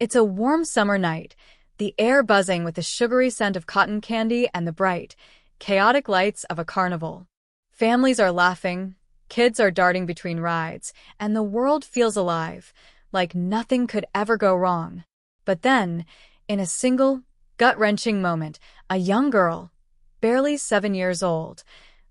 It's a warm summer night, the air buzzing with the sugary scent of cotton candy and the bright, chaotic lights of a carnival. Families are laughing, kids are darting between rides, and the world feels alive, like nothing could ever go wrong. But then, in a single, gut-wrenching moment, a young girl, barely 7 years old,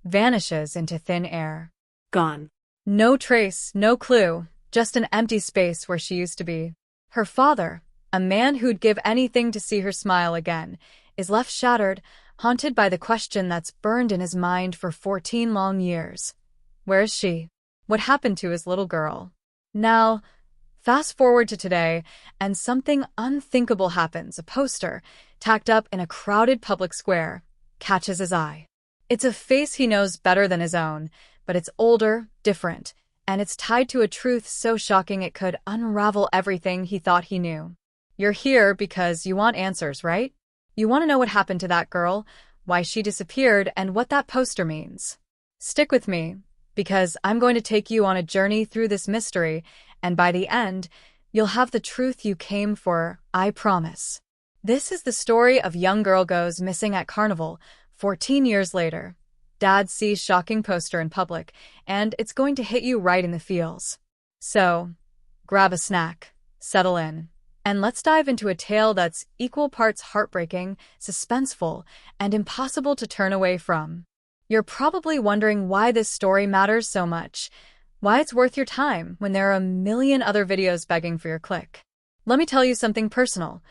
vanishes into thin air. Gone. No trace, no clue, just an empty space where she used to be. Her father, a man who'd give anything to see her smile again, is left shattered, haunted by the question that's burned in his mind for 14 long years. Where is she? What happened to his little girl? Now, fast forward to today, and something unthinkable happens. A poster, tacked up in a crowded public square, catches his eye. It's a face he knows better than his own, but it's older, different, and it's tied to a truth so shocking it could unravel everything he thought he knew. You're here because you want answers, right? You want to know what happened to that girl, why she disappeared, and what that poster means. Stick with me, because I'm going to take you on a journey through this mystery, and by the end, you'll have the truth you came for, I promise. This is the story of young girl goes missing at Carnival, 14 years later. Dad sees shocking poster in public, and it's going to hit you right in the feels. So, grab a snack, settle in, and let's dive into a tale that's equal parts heartbreaking, suspenseful, and impossible to turn away from. You're probably wondering why this story matters so much, why it's worth your time when there are a million other videos begging for your click. Let me tell you something personal.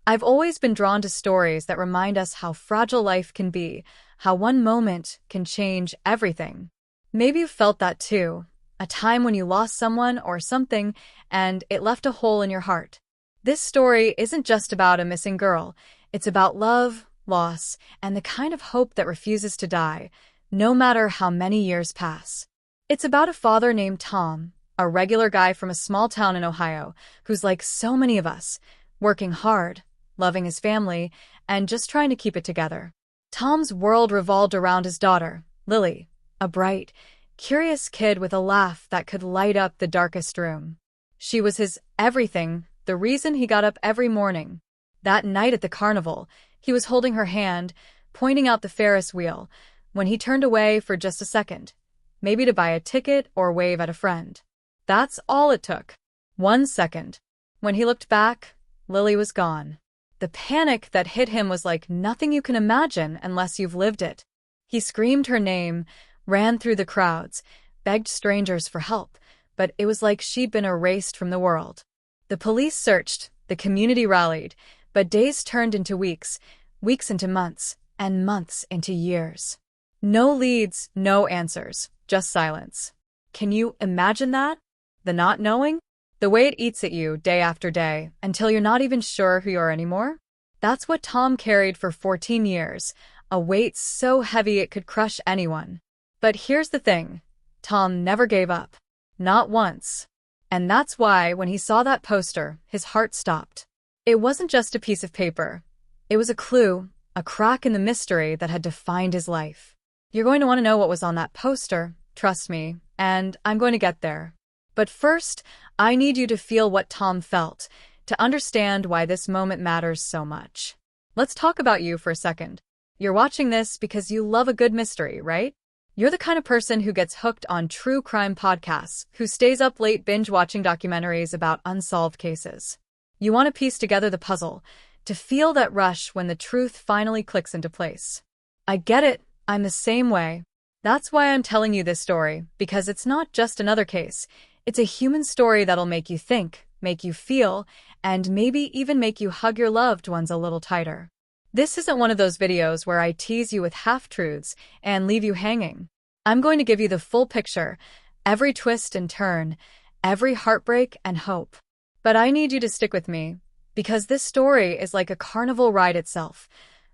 I've always been drawn to stories that remind us how fragile life can be, how one moment can change everything. Maybe you've felt that too, a time when you lost someone or something and it left a hole in your heart. This story isn't just about a missing girl. It's about love, loss, and the kind of hope that refuses to die, no matter how many years pass. It's about a father named Tom, a regular guy from a small town in Ohio, who's like so many of us, working hard, loving his family, and just trying to keep it together. Tom's world revolved around his daughter, Lily, a bright, curious kid with a laugh that could light up the darkest room. She was his everything, the reason he got up every morning. That night at the carnival, he was holding her hand, pointing out the Ferris wheel, when he turned away for just a second, maybe to buy a ticket or wave at a friend. That's all it took. 1 second. When he looked back, Lily was gone. The panic that hit him was like nothing you can imagine unless you've lived it. He screamed her name, ran through the crowds, begged strangers for help, but it was like she'd been erased from the world. The police searched, the community rallied, but days turned into weeks, weeks into months, and months into years. No leads, no answers, just silence. Can you imagine that? The not knowing? The way it eats at you day after day, until you're not even sure who you are anymore? That's what Tom carried for 14 years, a weight so heavy it could crush anyone. But here's the thing, Tom never gave up. Not once. And that's why, when he saw that poster, his heart stopped. It wasn't just a piece of paper. It was a clue, a crack in the mystery that had defined his life. You're going to want to know what was on that poster, trust me, and I'm going to get there. But first, I need you to feel what Tom felt, to understand why this moment matters so much. Let's talk about you for a second. You're watching this because you love a good mystery, right? You're the kind of person who gets hooked on true crime podcasts, who stays up late binge-watching documentaries about unsolved cases. You want to piece together the puzzle, to feel that rush when the truth finally clicks into place. I get it, I'm the same way. That's why I'm telling you this story, because it's not just another case. It's a human story that'll make you think, make you feel, and maybe even make you hug your loved ones a little tighter. This isn't one of those videos where I tease you with half-truths and leave you hanging. I'm going to give you the full picture, every twist and turn, every heartbreak and hope. But I need you to stick with me, because this story is like a carnival ride itself,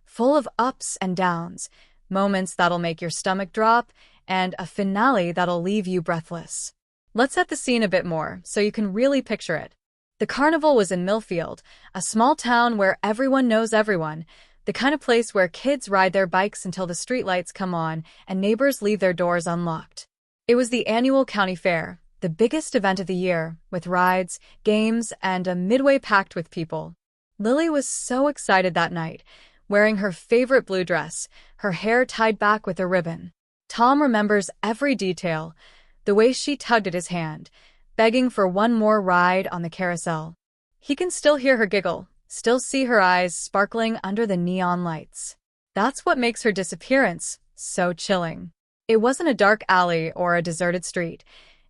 full of ups and downs, moments that'll make your stomach drop, and a finale that'll leave you breathless. Let's set the scene a bit more, so you can really picture it. The carnival was in Millfield, a small town where everyone knows everyone, the kind of place where kids ride their bikes until the streetlights come on and neighbors leave their doors unlocked. It was the annual county fair, the biggest event of the year, with rides, games, and a midway packed with people. Lily was so excited that night, wearing her favorite blue dress, her hair tied back with a ribbon. Tom remembers every detail, the way she tugged at his hand, begging for one more ride on the carousel. He can still hear her giggle, still see her eyes sparkling under the neon lights. That's what makes her disappearance so chilling. It wasn't a dark alley or a deserted street.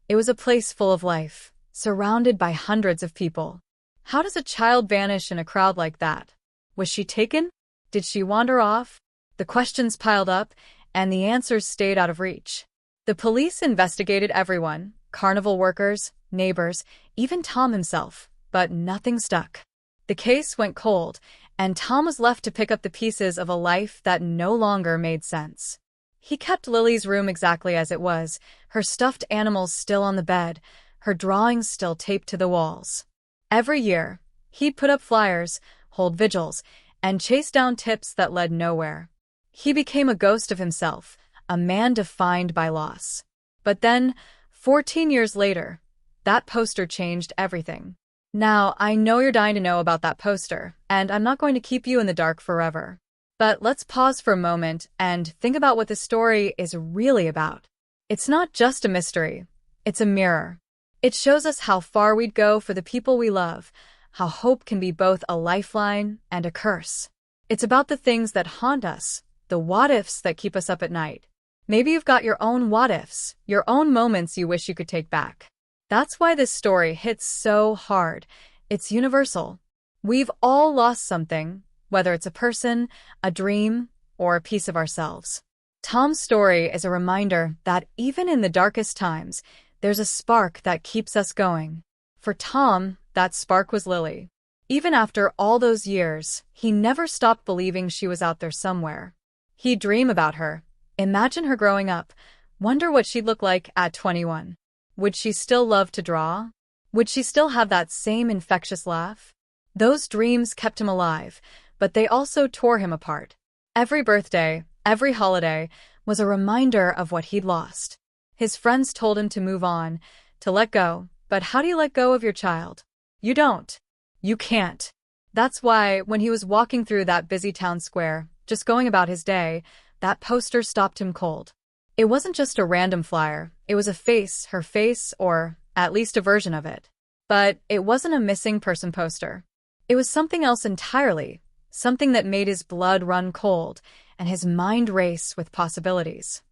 It was a place full of life, surrounded by hundreds of people. How does a child vanish in a crowd like that? Was she taken? Did she wander off? The questions piled up, and the answers stayed out of reach. The police investigated everyone, carnival workers, neighbors, even Tom himself, but nothing stuck. The case went cold, and Tom was left to pick up the pieces of a life that no longer made sense. He kept Lily's room exactly as it was, her stuffed animals still on the bed, her drawings still taped to the walls. Every year, he'd put up flyers, hold vigils, and chase down tips that led nowhere. He became a ghost of himself, a man defined by loss. But then, 14 years later, that poster changed everything. Now, I know you're dying to know about that poster, and I'm not going to keep you in the dark forever. But let's pause for a moment and think about what this story is really about. It's not just a mystery, it's a mirror. It shows us how far we'd go for the people we love, how hope can be both a lifeline and a curse. It's about the things that haunt us, the what-ifs that keep us up at night. Maybe you've got your own what-ifs, your own moments you wish you could take back. That's why this story hits so hard. It's universal. We've all lost something, whether it's a person, a dream, or a piece of ourselves. Tom's story is a reminder that even in the darkest times, there's a spark that keeps us going. For Tom, that spark was Lily. Even after all those years, he never stopped believing she was out there somewhere. He'd dream about her, imagine her growing up, wonder what she'd look like at 21. Would she still love to draw? Would she still have that same infectious laugh? Those dreams kept him alive, but they also tore him apart. Every birthday, every holiday, was a reminder of what he'd lost. His friends told him to move on, to let go, but how do you let go of your child? You don't. You can't. That's why, when he was walking through that busy town square, just going about his day, that poster stopped him cold. It wasn't just a random flyer, it was a face, her face, or at least a version of it. But it wasn't a missing person poster. It was something else entirely, something that made his blood run cold and his mind race with possibilities.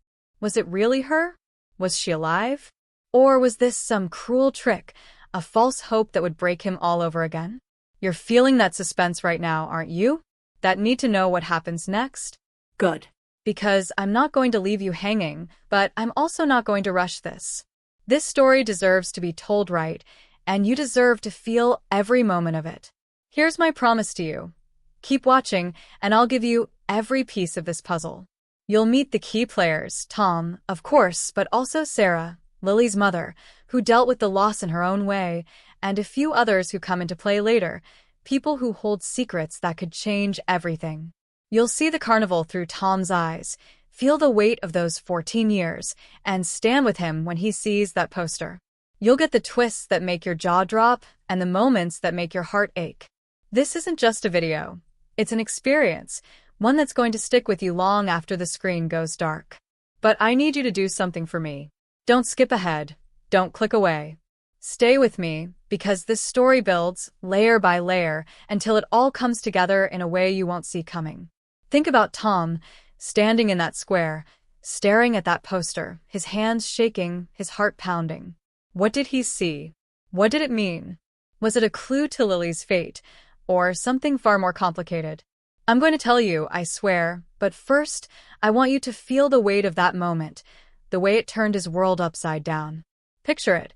Was it really her? Was she alive? Or was this some cruel trick, a false hope that would break him all over again? You're feeling that suspense right now, aren't you? That need to know what happens next? Good. Because I'm not going to leave you hanging, but I'm also not going to rush this. This story deserves to be told right, and you deserve to feel every moment of it. Here's my promise to you. Keep watching, and I'll give you every piece of this puzzle. You'll meet the key players, Tom, of course, but also Sarah, Lily's mother, who dealt with the loss in her own way, and a few others who come into play later, people who hold secrets that could change everything. You'll see the carnival through Tom's eyes, feel the weight of those 14 years, and stand with him when he sees that poster. You'll get the twists that make your jaw drop and the moments that make your heart ache. This isn't just a video. It's an experience, one that's going to stick with you long after the screen goes dark. But I need you to do something for me. Don't skip ahead. Don't click away. Stay with me, because this story builds, layer by layer, until it all comes together in a way you won't see coming. Think about Tom, standing in that square, staring at that poster, his hands shaking, his heart pounding. What did he see? What did it mean? Was it a clue to Lily's fate, or something far more complicated? I'm going to tell you, I swear, but first, I want you to feel the weight of that moment, the way it turned his world upside down. Picture it.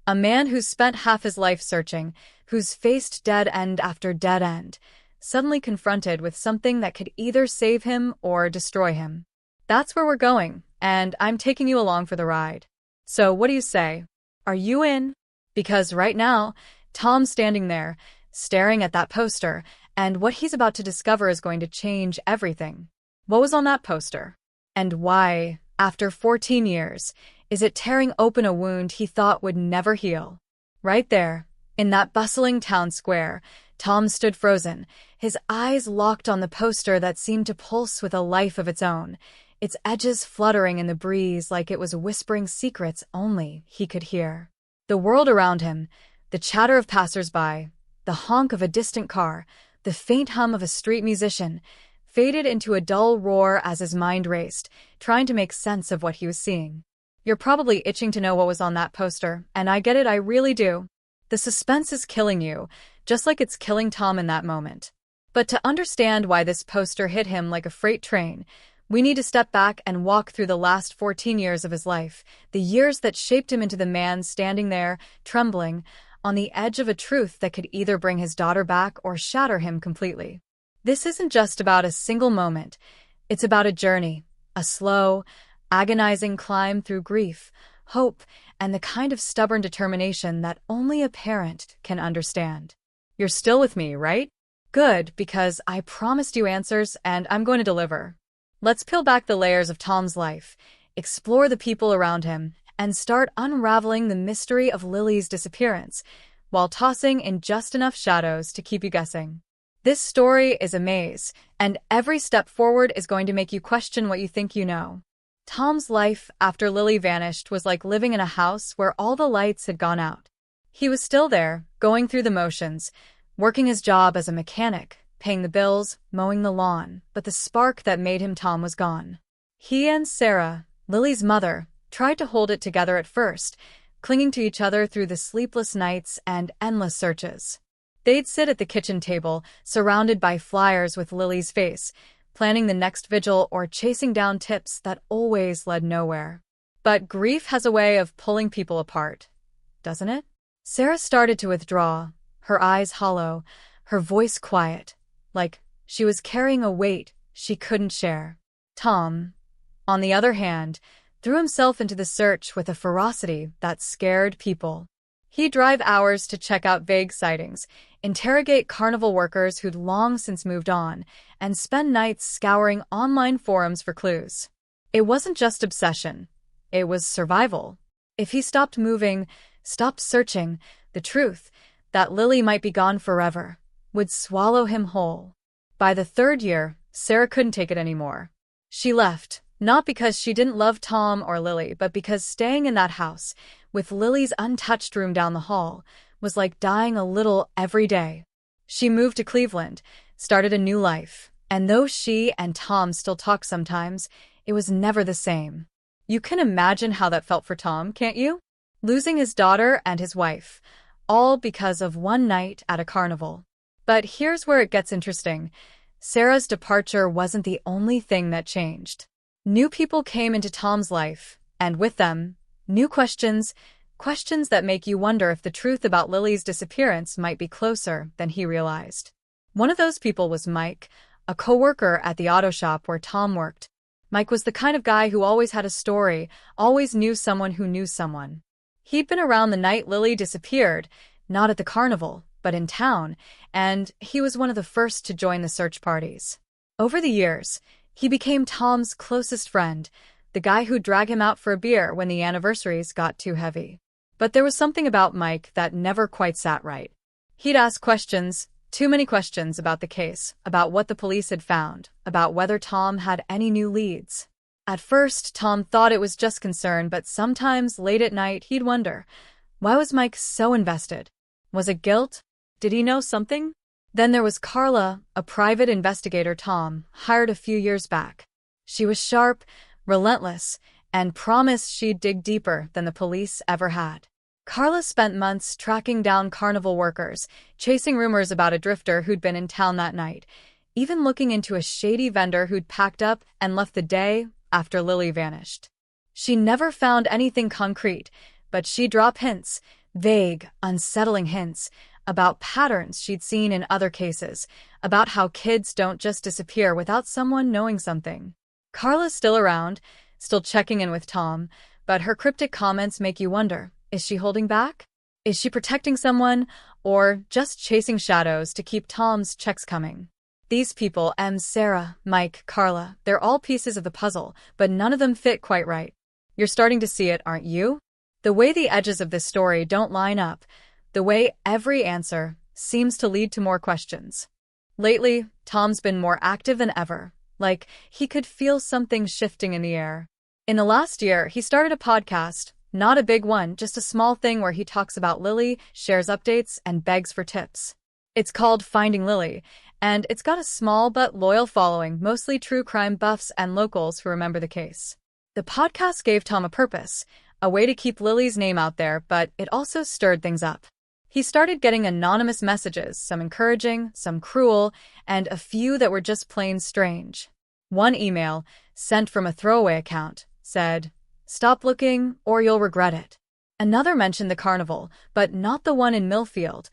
A man who's spent half his life searching, who's faced dead end after dead end, suddenly confronted with something that could either save him or destroy him. That's where we're going, and I'm taking you along for the ride. So what do you say? Are you in? Because right now, Tom's standing there, staring at that poster, and what he's about to discover is going to change everything. What was on that poster? And why, after 14 years, Is it tearing open a wound he thought would never heal? Right there, in that bustling town square, Tom stood frozen, his eyes locked on the poster that seemed to pulse with a life of its own, its edges fluttering in the breeze like it was whispering secrets only he could hear. The world around him, the chatter of passers-by, the honk of a distant car, the faint hum of a street musician, faded into a dull roar as his mind raced, trying to make sense of what he was seeing. You're probably itching to know what was on that poster, and I get it, I really do. The suspense is killing you, just like it's killing Tom in that moment. But to understand why this poster hit him like a freight train, we need to step back and walk through the last 14 years of his life, the years that shaped him into the man standing there, trembling, on the edge of a truth that could either bring his daughter back or shatter him completely. This isn't just about a single moment. It's about a journey, a slow, agonizing climb through grief, hope, and the kind of stubborn determination that only a parent can understand. You're still with me, right? Good, because I promised you answers and I'm going to deliver. Let's peel back the layers of Tom's life, explore the people around him, and start unraveling the mystery of Lily's disappearance, while tossing in just enough shadows to keep you guessing. This story is a maze, and every step forward is going to make you question what you think you know. Tom's life after Lily vanished was like living in a house where all the lights had gone out. He was still there, going through the motions, working his job as a mechanic, paying the bills, mowing the lawn, but the spark that made him Tom was gone. He and Sarah, Lily's mother, tried to hold it together at first, clinging to each other through the sleepless nights and endless searches. They'd sit at the kitchen table, surrounded by flyers with Lily's face, planning the next vigil or chasing down tips that always led nowhere. But grief has a way of pulling people apart, doesn't it? Sarah started to withdraw, her eyes hollow, her voice quiet, like she was carrying a weight she couldn't share. Tom, on the other hand, threw himself into the search with a ferocity that scared people. He'd drive hours to check out vague sightings, interrogate carnival workers who'd long since moved on, and spend nights scouring online forums for clues. It wasn't just obsession. It was survival. If he stopped moving, stopped searching, the truth, that Lily might be gone forever, would swallow him whole. By the third year, Sarah couldn't take it anymore. She left, not because she didn't love Tom or Lily, but because staying in that house, with Lily's untouched room down the hall, was like dying a little every day. She moved to Cleveland, started a new life, and though she and Tom still talk sometimes, it was never the same. You can imagine how that felt for Tom, can't you? Losing his daughter and his wife, all because of one night at a carnival. But here's where it gets interesting. Sarah's departure wasn't the only thing that changed. New people came into Tom's life, and with them, new questions that make you wonder if the truth about Lily's disappearance might be closer than he realized. One of those people was Mike, a coworker at the auto shop where Tom worked. Mike was the kind of guy who always had a story, always knew someone who knew someone. He'd been around the night Lily disappeared, not at the carnival, but in town, and he was one of the first to join the search parties. Over the years, he became Tom's closest friend, the guy who'd drag him out for a beer when the anniversaries got too heavy. But there was something about Mike that never quite sat right. He'd ask questions, too many questions about the case, about what the police had found, about whether Tom had any new leads. At first, Tom thought it was just concern, but sometimes late at night he'd wonder, why was Mike so invested? Was it guilt? Did he know something? Then there was Carla, a private investigator Tom hired a few years back. She was sharp, relentless, and promised she'd dig deeper than the police ever had. Carla spent months tracking down carnival workers, chasing rumors about a drifter who'd been in town that night, even looking into a shady vendor who'd packed up and left the day after Lily vanished. She never found anything concrete, but she'd drop hints, vague, unsettling hints, about patterns she'd seen in other cases, about how kids don't just disappear without someone knowing something. Carla's still around, still checking in with Tom, but her cryptic comments make you wonder, is she holding back? Is she protecting someone, or just chasing shadows to keep Tom's checks coming? These people, Sarah, Mike, Carla, they're all pieces of the puzzle, but none of them fit quite right. You're starting to see it, aren't you? The way the edges of this story don't line up, the way every answer seems to lead to more questions. Lately, Tom's been more active than ever, like he could feel something shifting in the air. In the last year, he started a podcast, not a big one, just a small thing where he talks about Lily, shares updates, and begs for tips. It's called Finding Lily, and it's got a small but loyal following, mostly true crime buffs and locals who remember the case. The podcast gave Tom a purpose, a way to keep Lily's name out there, but it also stirred things up. He started getting anonymous messages, some encouraging, some cruel, and a few that were just plain strange. One email, sent from a throwaway account, said, "Stop looking or you'll regret it." Another mentioned the Carnival, but not the one in Millfield.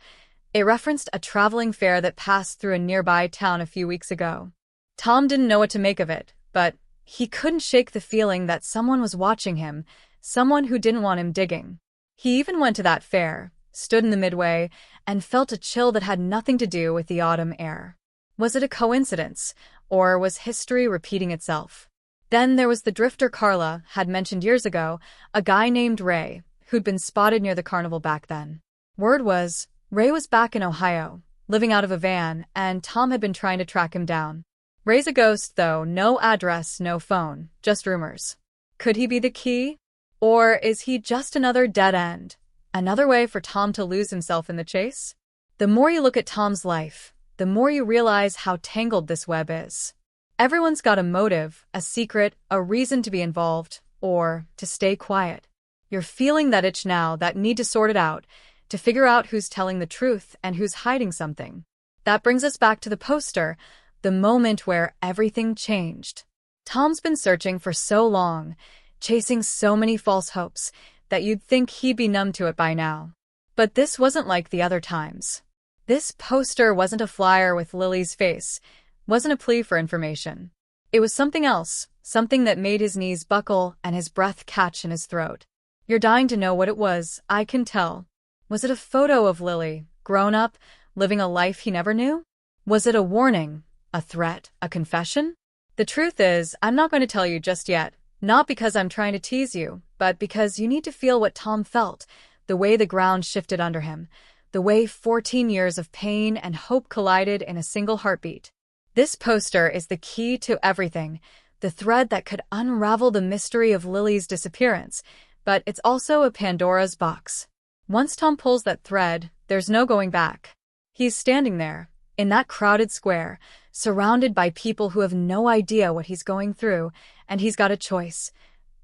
It referenced a traveling fair that passed through a nearby town a few weeks ago. Tom didn't know what to make of it, but he couldn't shake the feeling that someone was watching him, someone who didn't want him digging. He even went to that fair, stood in the midway, and felt a chill that had nothing to do with the autumn air. Was it a coincidence, or was history repeating itself? Then there was the drifter Carla had mentioned years ago, a guy named Ray, who'd been spotted near the carnival back then. Word was, Ray was back in Ohio, living out of a van, and Tom had been trying to track him down. Ray's a ghost, though, no address, no phone, just rumors. Could he be the key? Or is he just another dead end? Another way for Tom to lose himself in the chase? The more you look at Tom's life, the more you realize how tangled this web is. Everyone's got a motive, a secret, a reason to be involved, or to stay quiet. You're feeling that itch now, that need to sort it out, to figure out who's telling the truth and who's hiding something. That brings us back to the poster, the moment where everything changed. Tom's been searching for so long, chasing so many false hopes, that you'd think he'd be numb to it by now. But this wasn't like the other times. This poster wasn't a flyer with Lily's face, wasn't a plea for information. It was something else, something that made his knees buckle and his breath catch in his throat. You're dying to know what it was, I can tell. Was it a photo of Lily, grown up, living a life he never knew? Was it a warning, a threat, a confession? The truth is, I'm not going to tell you just yet, not because I'm trying to tease you, but because you need to feel what Tom felt, the way the ground shifted under him, the way 14 years of pain and hope collided in a single heartbeat. This poster is the key to everything, the thread that could unravel the mystery of Lily's disappearance, but it's also a Pandora's box. Once Tom pulls that thread, there's no going back. He's standing there, in that crowded square, surrounded by people who have no idea what he's going through, and he's got a choice.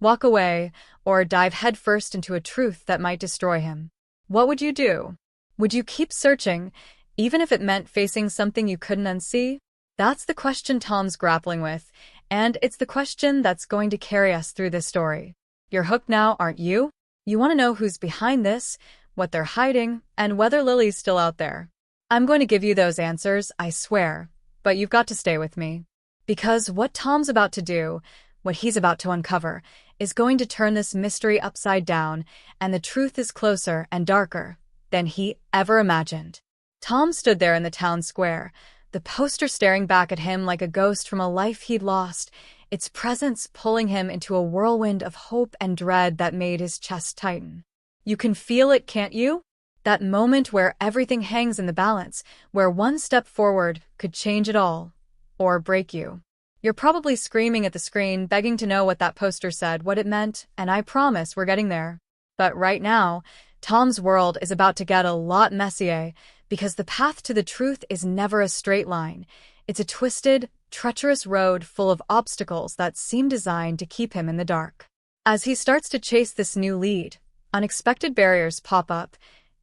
Walk away, or dive headfirst into a truth that might destroy him. What would you do? Would you keep searching, even if it meant facing something you couldn't unsee? That's the question Tom's grappling with, and it's the question that's going to carry us through this story. You're hooked now, aren't you? You want to know who's behind this, what they're hiding, and whether Lily's still out there. I'm going to give you those answers, I swear, but you've got to stay with me. Because what Tom's about to do, what he's about to uncover, is going to turn this mystery upside down, and the truth is closer and darker than he ever imagined. Tom stood there in the town square, the poster staring back at him like a ghost from a life he'd lost, its presence pulling him into a whirlwind of hope and dread that made his chest tighten. You can feel it, can't you? That moment where everything hangs in the balance, where one step forward could change it all, or break you. You're probably screaming at the screen, begging to know what that poster said, what it meant, and I promise we're getting there. But right now, Tom's world is about to get a lot messier, because the path to the truth is never a straight line. It's a twisted, treacherous road full of obstacles that seem designed to keep him in the dark. As he starts to chase this new lead, unexpected barriers pop up,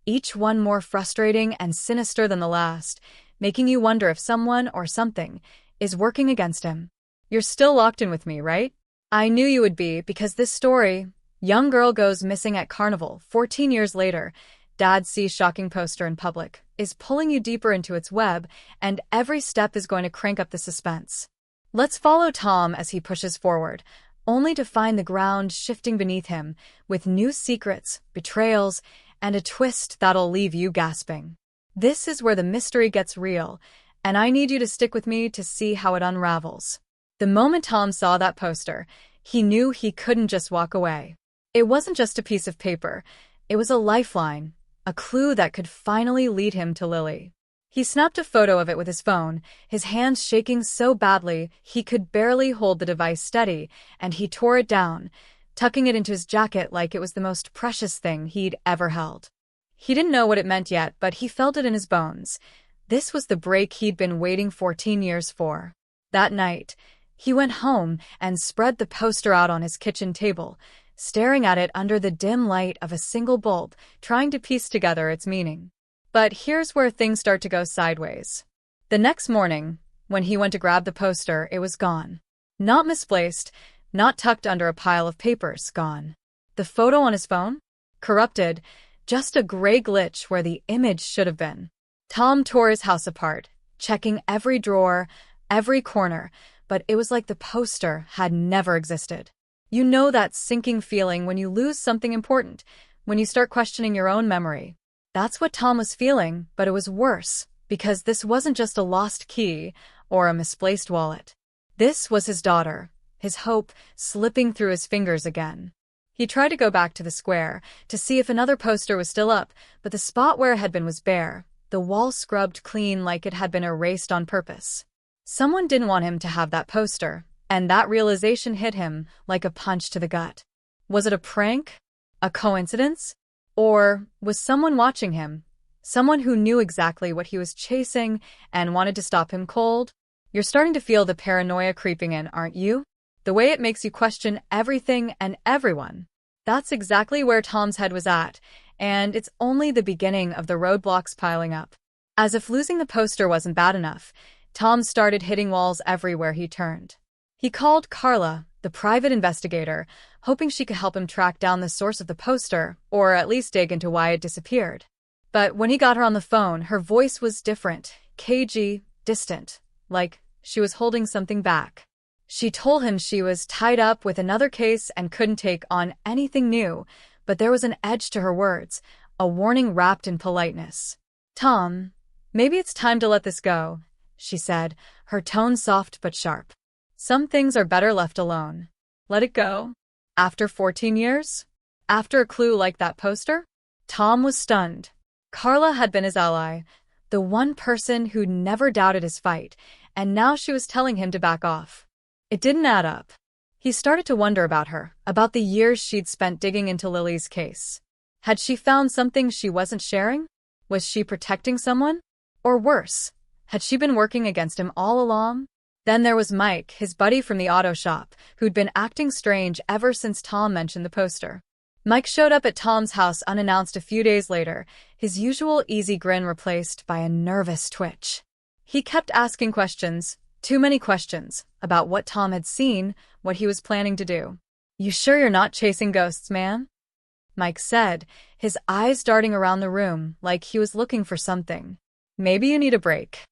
each one more frustrating and sinister than the last, making you wonder if someone or something is working against him. You're still locked in with me, right? I knew you would be, because this story, young girl goes missing at Carnival, 14 years later, dad sees shocking poster in public, is pulling you deeper into its web, and every step is going to crank up the suspense. Let's follow Tom as he pushes forward, only to find the ground shifting beneath him, with new secrets, betrayals, and a twist that'll leave you gasping. This is where the mystery gets real, and I need you to stick with me to see how it unravels. The moment Tom saw that poster, He knew he couldn't just walk away. It wasn't just a piece of paper. It was a lifeline, a clue that could finally lead him to Lily. He snapped a photo of it with his phone, his hands shaking so badly he could barely hold the device steady, and he tore it down, tucking it into his jacket like it was the most precious thing he'd ever held. He didn't know what it meant yet, but he felt it in his bones. This was the break he'd been waiting 14 years for. That night, he went home and spread the poster out on his kitchen table, staring at it under the dim light of a single bulb, trying to piece together its meaning. But here's where things start to go sideways. The next morning, when he went to grab the poster, it was gone. Not misplaced, not tucked under a pile of papers, gone. The photo on his phone? Corrupted, just a gray glitch where the image should have been. Tom tore his house apart, checking every drawer, every corner, but it was like the poster had never existed. You know that sinking feeling when you lose something important, when you start questioning your own memory. That's what Tom was feeling, but it was worse, because this wasn't just a lost key or a misplaced wallet. This was his daughter, his hope slipping through his fingers again. He tried to go back to the square to see if another poster was still up, but the spot where it had been was bare, the wall scrubbed clean like it had been erased on purpose. Someone didn't want him to have that poster, and that realization hit him like a punch to the gut. Was it a prank? A coincidence? Or was someone watching him? Someone who knew exactly what he was chasing and wanted to stop him cold? You're starting to feel the paranoia creeping in, aren't you? The way it makes you question everything and everyone. That's exactly where Tom's head was at, and it's only the beginning of the roadblocks piling up. As if losing the poster wasn't bad enough, Tom started hitting walls everywhere he turned. He called Carla, the private investigator, hoping she could help him track down the source of the poster, or at least dig into why it disappeared. But when he got her on the phone, her voice was different, cagey, distant, like she was holding something back. She told him she was tied up with another case and couldn't take on anything new, but there was an edge to her words, a warning wrapped in politeness. "Tom, maybe it's time to let this go," she said, her tone soft but sharp. "Some things are better left alone." Let it go? After 14 years? After a clue like that poster? Tom was stunned. Carla had been his ally, the one person who'd never doubted his fight, and now she was telling him to back off. It didn't add up. He started to wonder about her, about the years she'd spent digging into Lily's case. Had she found something she wasn't sharing? Was she protecting someone? Or worse, had she been working against him all along? Then there was Mike, his buddy from the auto shop, who'd been acting strange ever since Tom mentioned the poster. Mike showed up at Tom's house unannounced a few days later, his usual easy grin replaced by a nervous twitch. He kept asking questions, too many questions, about what Tom had seen, what he was planning to do. "You sure you're not chasing ghosts, man?" Mike said, his eyes darting around the room like he was looking for something. "Maybe you need a break."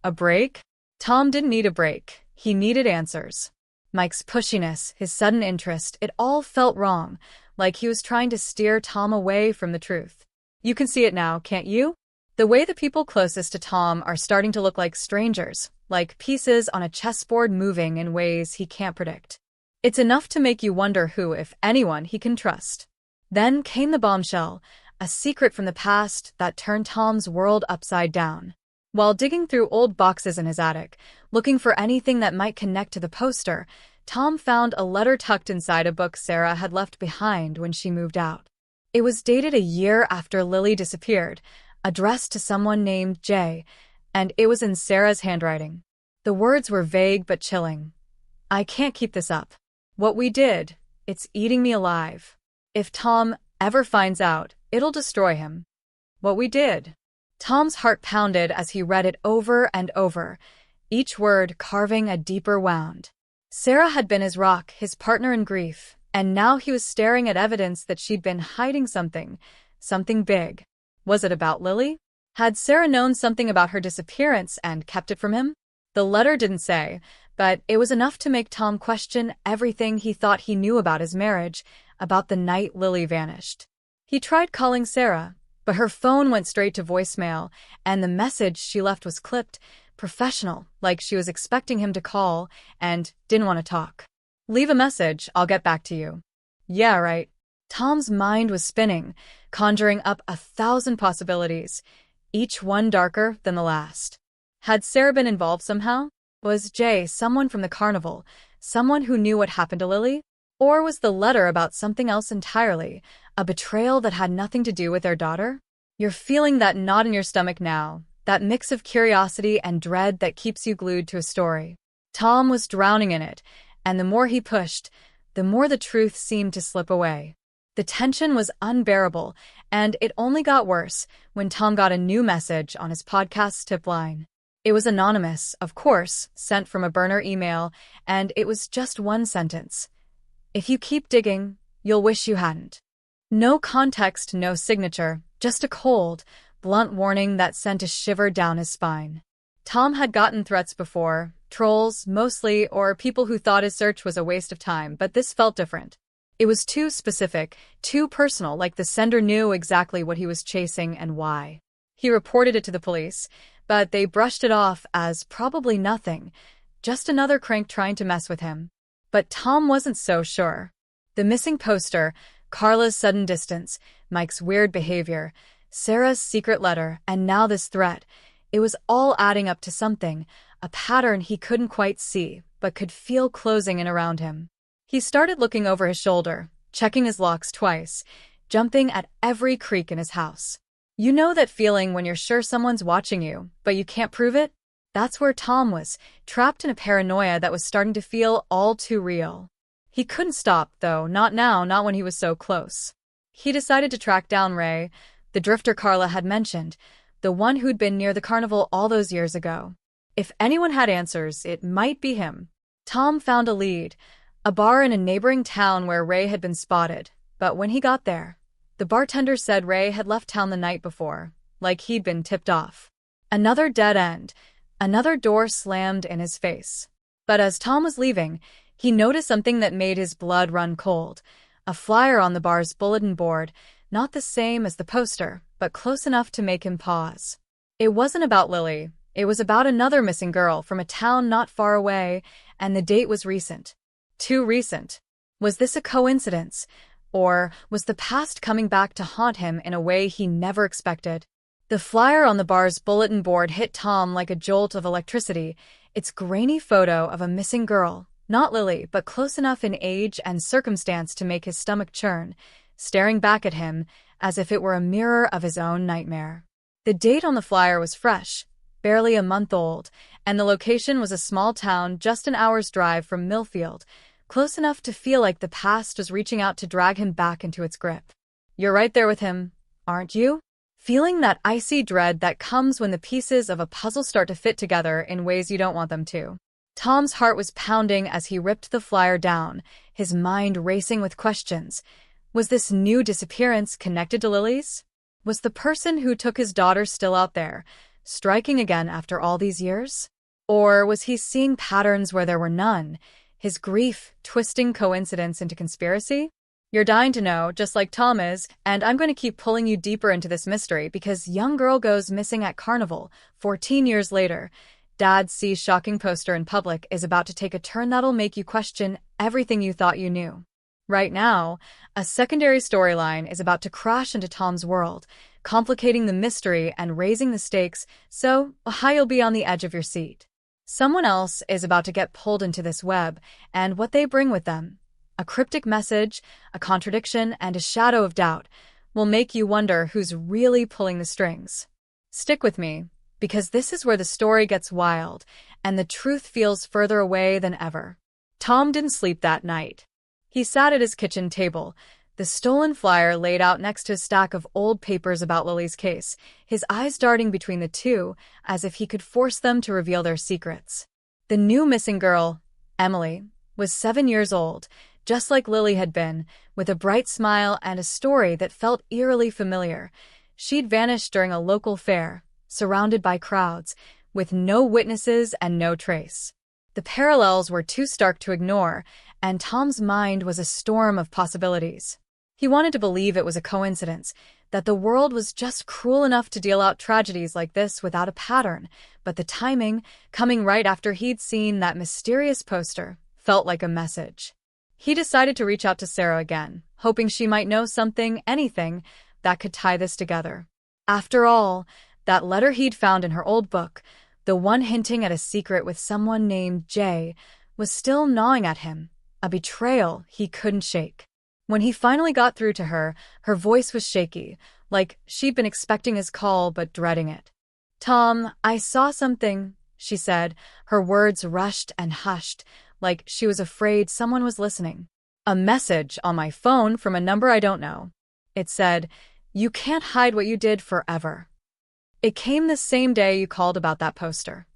A break? Tom didn't need a break. He needed answers. Mike's pushiness, his sudden interest, it all felt wrong, like he was trying to steer Tom away from the truth. You can see it now, can't you? The way the people closest to Tom are starting to look like strangers, like pieces on a chessboard moving in ways he can't predict. It's enough to make you wonder who, if anyone, he can trust. Then came the bombshell, a secret from the past that turned Tom's world upside down. While digging through old boxes in his attic, looking for anything that might connect to the poster, Tom found a letter tucked inside a book Sarah had left behind when she moved out. It was dated a year after Lily disappeared, addressed to someone named Jay, and it was in Sarah's handwriting. The words were vague but chilling. "I can't keep this up. What we did, it's eating me alive. If Tom ever finds out, it'll destroy him. What we did." Tom's heart pounded as he read it over and over, each word carving a deeper wound. Sarah had been his rock, his partner in grief, and now he was staring at evidence that she'd been hiding something big. Was it about Lily? Had Sarah known something about her disappearance and kept it from him? The letter didn't say, but it was enough to make Tom question everything he thought he knew about his marriage, about the night Lily vanished. He tried calling Sarah, but her phone went straight to voicemail, and the message she left was clipped, professional, like she was expecting him to call and didn't want to talk. Leave a message, I'll get back to you. Yeah, right. Tom's mind was spinning, conjuring up 1,000 possibilities, each one darker than the last. Had Sarah been involved somehow? Was Jay someone from the carnival, someone who knew what happened to Lily? Or was the letter about something else entirely, a betrayal that had nothing to do with their daughter? You're feeling that knot in your stomach now, that mix of curiosity and dread that keeps you glued to a story. Tom was drowning in it, and the more he pushed, the more the truth seemed to slip away. The tension was unbearable, and it only got worse when Tom got a new message on his podcast's tip line. It was anonymous, of course, sent from a burner email, and it was just one sentence. If you keep digging, you'll wish you hadn't. No context, no signature, just a cold, blunt warning that sent a shiver down his spine. Tom had gotten threats before, trolls, mostly, or people who thought his search was a waste of time, but this felt different. It was too specific, too personal, like the sender knew exactly what he was chasing and why. He reported it to the police, but they brushed it off as probably nothing, just another crank trying to mess with him. But Tom wasn't so sure. The missing poster, Carla's sudden distance, Mike's weird behavior, Sarah's secret letter, and now this threat. It was all adding up to something, a pattern he couldn't quite see, but could feel closing in around him. He started looking over his shoulder, checking his locks twice, jumping at every creak in his house. You know that feeling when you're sure someone's watching you, but you can't prove it? That's where Tom was, trapped in a paranoia that was starting to feel all too real. He couldn't stop, though, not now, not when he was so close. He decided to track down Ray, the drifter Carla had mentioned, the one who'd been near the carnival all those years ago. If anyone had answers, it might be him. Tom found a lead, a bar in a neighboring town where Ray had been spotted, but when he got there, the bartender said Ray had left town the night before, like he'd been tipped off. Another dead end, another door slammed in his face. But as Tom was leaving, he noticed something that made his blood run cold. A flyer on the bar's bulletin board, not the same as the poster, but close enough to make him pause. It wasn't about Lily, it was about another missing girl from a town not far away, and the date was recent. Too recent. Was this a coincidence? Or was the past coming back to haunt him in a way he never expected? The flyer on the bar's bulletin board hit Tom like a jolt of electricity, its grainy photo of a missing girl, not Lily, but close enough in age and circumstance to make his stomach churn, staring back at him as if it were a mirror of his own nightmare. The date on the flyer was fresh, barely a month old, and the location was a small town just an hour's drive from Millfield, close enough to feel like the past was reaching out to drag him back into its grip. You're right there with him, aren't you? Feeling that icy dread that comes when the pieces of a puzzle start to fit together in ways you don't want them to. Tom's heart was pounding as he ripped the flyer down, his mind racing with questions. Was this new disappearance connected to Lily's? Was the person who took his daughter still out there, striking again after all these years? Or was he seeing patterns where there were none, his grief twisting coincidence into conspiracy? You're dying to know, just like Tom is, and I'm going to keep pulling you deeper into this mystery because young girl goes missing at Carnival, 14 years later. Dad sees shocking poster in public is about to take a turn that'll make you question everything you thought you knew. Right now, a secondary storyline is about to crash into Tom's world, complicating the mystery and raising the stakes so high you'll be on the edge of your seat. Someone else is about to get pulled into this web, and what they bring with them, a cryptic message, a contradiction, and a shadow of doubt, will make you wonder who's really pulling the strings. Stick with me, because this is where the story gets wild, and the truth feels further away than ever. Tom didn't sleep that night. He sat at his kitchen table, the stolen flyer laid out next to a stack of old papers about Lily's case, his eyes darting between the two as if he could force them to reveal their secrets. The new missing girl, Emily, was 7 years old, just like Lily had been, with a bright smile and a story that felt eerily familiar. She'd vanished during a local fair, surrounded by crowds, with no witnesses and no trace. The parallels were too stark to ignore, and Tom's mind was a storm of possibilities. He wanted to believe it was a coincidence, that the world was just cruel enough to deal out tragedies like this without a pattern, but the timing, coming right after he'd seen that mysterious poster, felt like a message. He decided to reach out to Sarah again, hoping she might know something, anything, that could tie this together. After all, that letter he'd found in her old book, the one hinting at a secret with someone named Jay, was still gnawing at him, a betrayal he couldn't shake. When he finally got through to her, her voice was shaky, like she'd been expecting his call but dreading it. "Tom, I saw something," she said, her words rushed and hushed, like she was afraid someone was listening. "A message on my phone from a number I don't know." It said, "You can't hide what you did forever." It came the same day you called about that poster.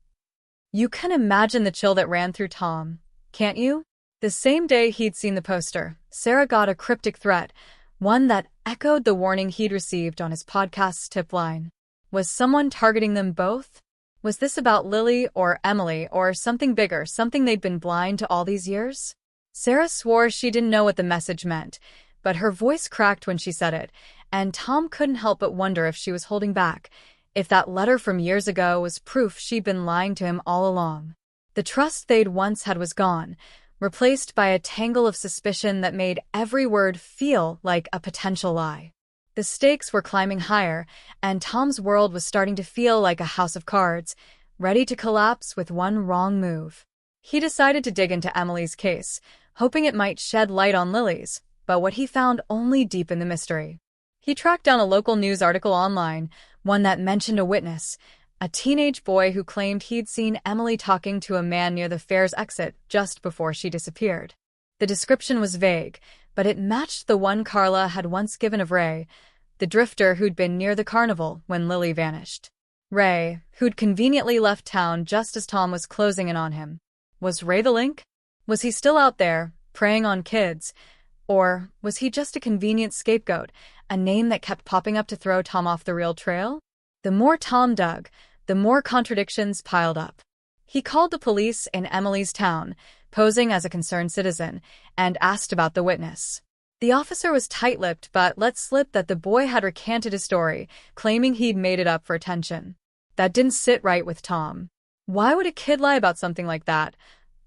You can imagine the chill that ran through Tom, can't you? The same day he'd seen the poster, Sarah got a cryptic threat, one that echoed the warning he'd received on his podcast's tip line. Was someone targeting them both? Was this about Lily or Emily or something bigger, something they'd been blind to all these years? Sarah swore she didn't know what the message meant, but her voice cracked when she said it, and Tom couldn't help but wonder if she was holding back, if that letter from years ago was proof she'd been lying to him all along. The trust they'd once had was gone, replaced by a tangle of suspicion that made every word feel like a potential lie. The stakes were climbing higher, and Tom's world was starting to feel like a house of cards, ready to collapse with one wrong move. He decided to dig into Emily's case, hoping it might shed light on Lily's, but what he found only deepened the mystery. He tracked down a local news article online, one that mentioned a witness, a teenage boy who claimed he'd seen Emily talking to a man near the fair's exit just before she disappeared. The description was vague, but it matched the one Carla had once given of Ray, the drifter who'd been near the carnival when Lily vanished. Ray, who'd conveniently left town just as Tom was closing in on him. Was Ray the link? Was he still out there, preying on kids? Or was he just a convenient scapegoat, a name that kept popping up to throw Tom off the real trail? The more Tom dug, the more contradictions piled up. He called the police in Emily's town, posing as a concerned citizen, and asked about the witness. The officer was tight-lipped but let slip that the boy had recanted his story, claiming he'd made it up for attention. That didn't sit right with Tom. Why would a kid lie about something like that,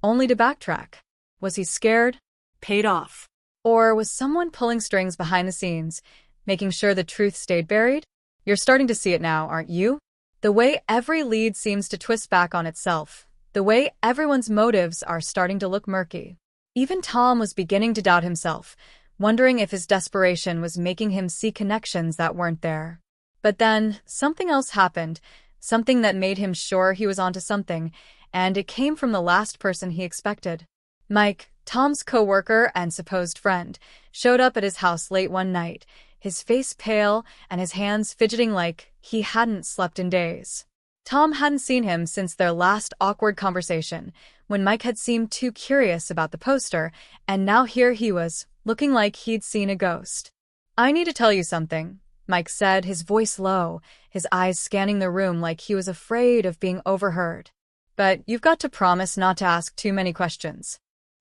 only to backtrack? Was he scared? Paid off? Or was someone pulling strings behind the scenes, making sure the truth stayed buried? You're starting to see it now, aren't you? The way every lead seems to twist back on itself. The way everyone's motives are starting to look murky. Even Tom was beginning to doubt himself, wondering if his desperation was making him see connections that weren't there. But then, something else happened, something that made him sure he was onto something, and it came from the last person he expected. Mike, Tom's co-worker and supposed friend, showed up at his house late one night, his face pale and his hands fidgeting like he hadn't slept in days. Tom hadn't seen him since their last awkward conversation, when Mike had seemed too curious about the poster, and now here he was, looking like he'd seen a ghost. "I need to tell you something," Mike said, his voice low, his eyes scanning the room like he was afraid of being overheard. "But you've got to promise not to ask too many questions."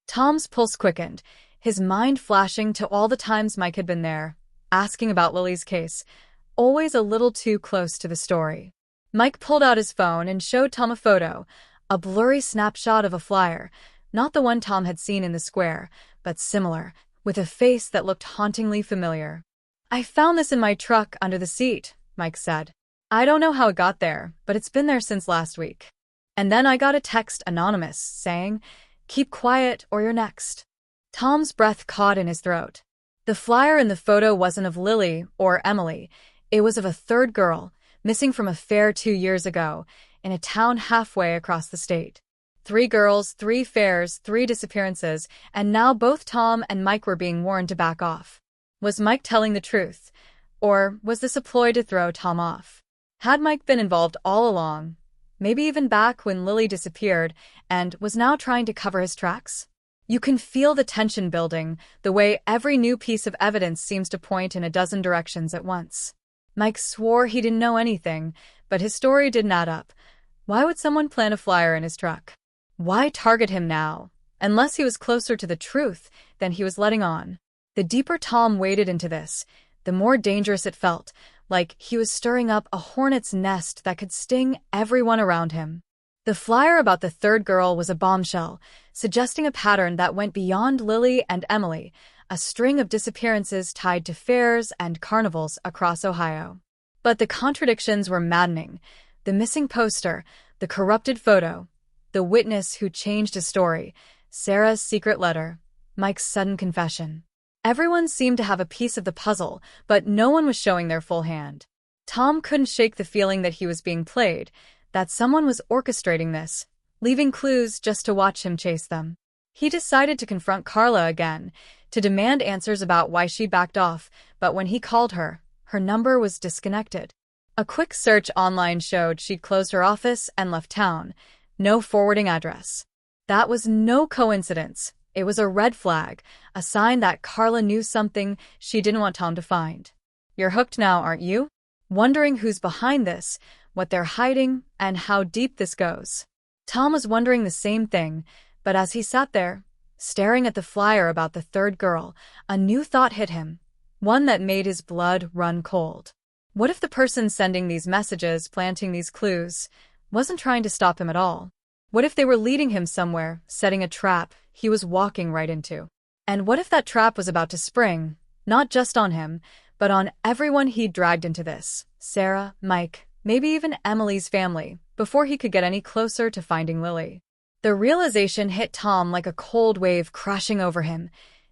Tom's pulse quickened, his mind flashing to all the times Mike had been there, asking about Lily's case, always a little too close to the story. Mike pulled out his phone and showed Tom a photo, a blurry snapshot of a flyer, not the one Tom had seen in the square, but similar, with a face that looked hauntingly familiar. "I found this in my truck under the seat," Mike said. "I don't know how it got there, but it's been there since last week. And then I got a text anonymous saying, 'Keep quiet or you're next.'" Tom's breath caught in his throat. The flyer in the photo wasn't of Lily or Emily. It was of a third girl, missing from a fair 2 years ago, in a town halfway across the state. 3 girls, 3 fairs, 3 disappearances, and now both Tom and Mike were being warned to back off. Was Mike telling the truth? Or was this a ploy to throw Tom off? Had Mike been involved all along, maybe even back when Lily disappeared, and was now trying to cover his tracks? You can feel the tension building, the way every new piece of evidence seems to point in a dozen directions at once. Mike swore he didn't know anything, but his story didn't add up. Why would someone plant a flyer in his truck? Why target him now, unless he was closer to the truth than he was letting on? The deeper Tom waded into this, the more dangerous it felt, like he was stirring up a hornet's nest that could sting everyone around him. The flyer about the third girl was a bombshell, suggesting a pattern that went beyond Lily and Emily, a string of disappearances tied to fairs and carnivals across Ohio. But the contradictions were maddening. The missing poster, the corrupted photo, the witness who changed his story, Sarah's secret letter, Mike's sudden confession. Everyone seemed to have a piece of the puzzle, but no one was showing their full hand. Tom couldn't shake the feeling that he was being played, that someone was orchestrating this, leaving clues just to watch him chase them. He decided to confront Carla again, to demand answers about why she backed off, but when he called her, her number was disconnected. A quick search online showed she'd closed her office and left town. No forwarding address. That was no coincidence. It was a red flag, a sign that Carla knew something she didn't want Tom to find. You're hooked now, aren't you? Wondering who's behind this, what they're hiding, and how deep this goes. Tom was wondering the same thing, but as he sat there, staring at the flyer about the third girl, a new thought hit him, one that made his blood run cold. What if the person sending these messages, planting these clues, wasn't trying to stop him at all? What if they were leading him somewhere, setting a trap he was walking right into? And what if that trap was about to spring, not just on him, but on everyone he'd dragged into this? Sarah, Mike, maybe even Emily's family, before he could get any closer to finding Lily. The realization hit Tom like a cold wave crashing over him,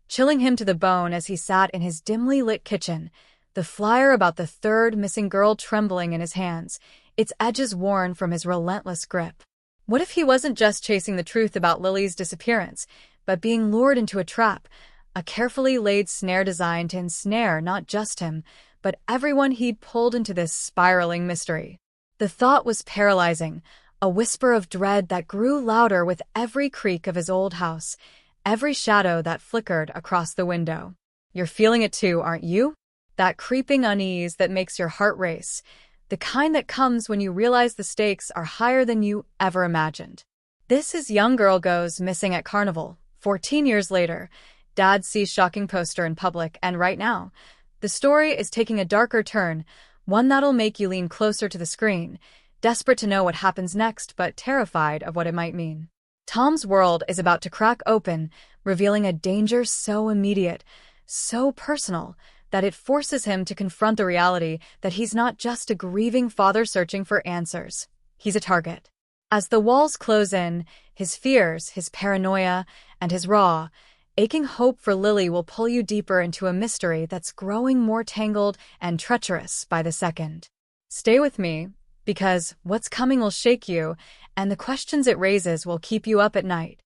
chilling him to the bone as he sat in his dimly lit kitchen, the flyer about the third missing girl trembling in his hands, its edges worn from his relentless grip. What if he wasn't just chasing the truth about Lily's disappearance, but being lured into a trap, a carefully laid snare designed to ensnare not just him, but everyone he'd pulled into this spiraling mystery? The thought was paralyzing, a whisper of dread that grew louder with every creak of his old house, every shadow that flickered across the window. You're feeling it too, aren't you? That creeping unease that makes your heart race, the kind that comes when you realize the stakes are higher than you ever imagined. This is Young Girl Goes Missing at Carnival. 14 years later, Dad sees shocking poster in public, and right now, the story is taking a darker turn, one that'll make you lean closer to the screen, desperate to know what happens next but terrified of what it might mean. Tom's world is about to crack open, revealing a danger so immediate, so personal, that it forces him to confront the reality that he's not just a grieving father searching for answers. He's a target. As the walls close in, his fears, his paranoia, and his raw, aching hope for Lily will pull you deeper into a mystery that's growing more tangled and treacherous by the second. Stay with me, because what's coming will shake you, and the questions it raises will keep you up at night.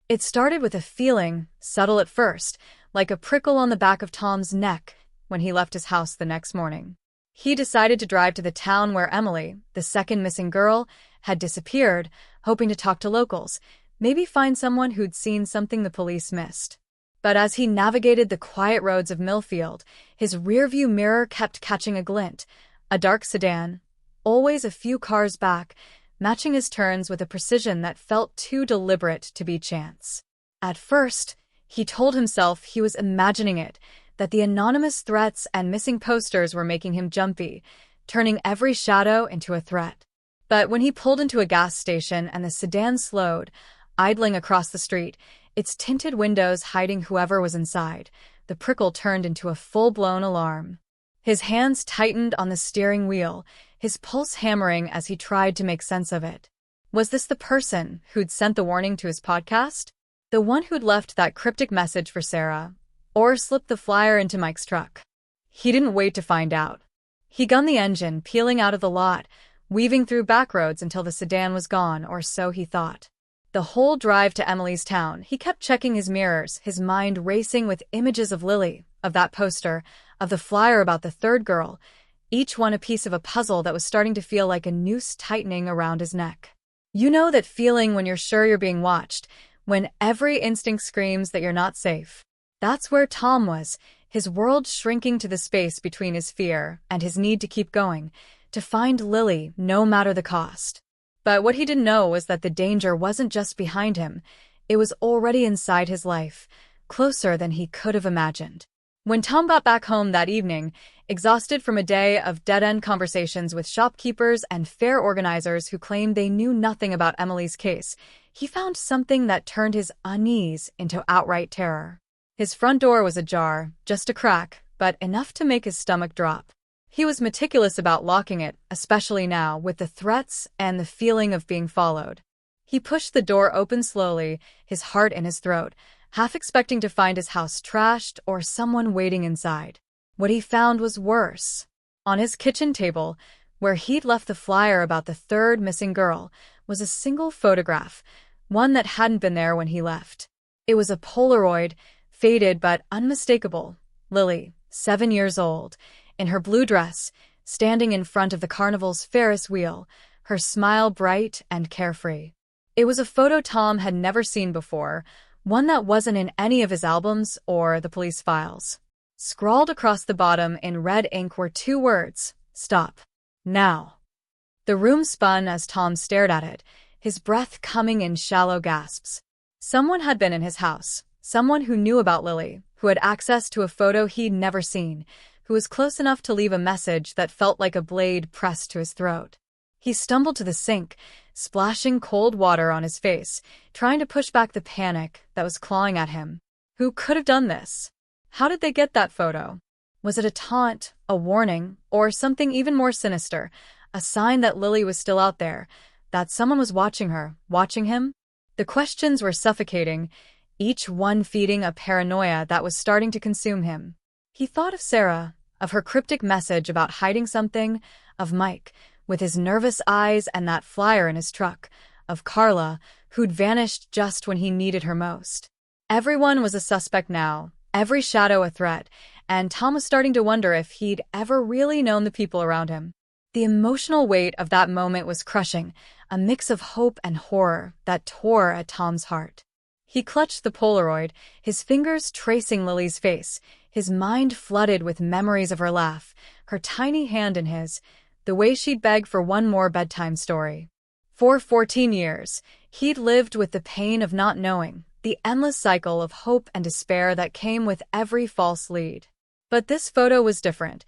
It started with a feeling, subtle at first, like a prickle on the back of Tom's neck when he left his house the next morning. He decided to drive to the town where Emily, the second missing girl, had disappeared, hoping to talk to locals, maybe find someone who'd seen something the police missed. But as he navigated the quiet roads of Millfield, his rearview mirror kept catching a glint, a dark sedan, always a few cars back, matching his turns with a precision that felt too deliberate to be chance. At first, he told himself he was imagining it, that the anonymous threats and missing posters were making him jumpy, turning every shadow into a threat. But when he pulled into a gas station and the sedan slowed, idling across the street, its tinted windows hiding whoever was inside, the prickle turned into a full-blown alarm. His hands tightened on the steering wheel, his pulse hammering as he tried to make sense of it. Was this the person who'd sent the warning to his podcast? The one who'd left that cryptic message for Sarah? Or slipped the flyer into Mike's truck? He didn't wait to find out. He gunned the engine, peeling out of the lot, weaving through back roads until the sedan was gone, or so he thought. The whole drive to Emily's town, he kept checking his mirrors, his mind racing with images of Lily, of that poster, of the flyer about the third girl, each one a piece of a puzzle that was starting to feel like a noose tightening around his neck. You know that feeling when you're sure you're being watched, when every instinct screams that you're not safe. That's where Tom was, his world shrinking to the space between his fear and his need to keep going, to find Lily no matter the cost. But what he didn't know was that the danger wasn't just behind him, it was already inside his life, closer than he could have imagined. When Tom got back home that evening, exhausted from a day of dead-end conversations with shopkeepers and fair organizers who claimed they knew nothing about Emily's case, he found something that turned his unease into outright terror. His front door was ajar, just a crack, but enough to make his stomach drop. He was meticulous about locking it, especially now, with the threats and the feeling of being followed. He pushed the door open slowly, his heart in his throat, half expecting to find his house trashed or someone waiting inside. What he found was worse. On his kitchen table, where he'd left the flyer about the third missing girl, was a single photograph, one that hadn't been there when he left. It was a Polaroid, faded but unmistakable. Lily, 7 years old, in her blue dress, standing in front of the Carnival's Ferris wheel, her smile bright and carefree. It was a photo Tom had never seen before, one that wasn't in any of his albums or the police files. Scrawled across the bottom in red ink were 2 words: "Stop. Now." The room spun as Tom stared at it, his breath coming in shallow gasps. Someone had been in his house, someone who knew about Lily, who had access to a photo he'd never seen, who was close enough to leave a message that felt like a blade pressed to his throat. He stumbled to the sink, splashing cold water on his face, trying to push back the panic that was clawing at him. Who could have done this? How did they get that photo? Was it a taunt, a warning, or something even more sinister, a sign that Lily was still out there, that someone was watching her, watching him? The questions were suffocating, each one feeding a paranoia that was starting to consume him. He thought of Sarah, of her cryptic message about hiding something, of Mike, with his nervous eyes and that flyer in his truck, of Carla, who'd vanished just when he needed her most. Everyone was a suspect now, every shadow a threat, and Tom was starting to wonder if he'd ever really known the people around him. The emotional weight of that moment was crushing, a mix of hope and horror that tore at Tom's heart. He clutched the Polaroid, his fingers tracing Lily's face, his mind flooded with memories of her laugh, her tiny hand in his, the way she'd beg for one more bedtime story. For 14 years, he'd lived with the pain of not knowing, the endless cycle of hope and despair that came with every false lead. But this photo was different.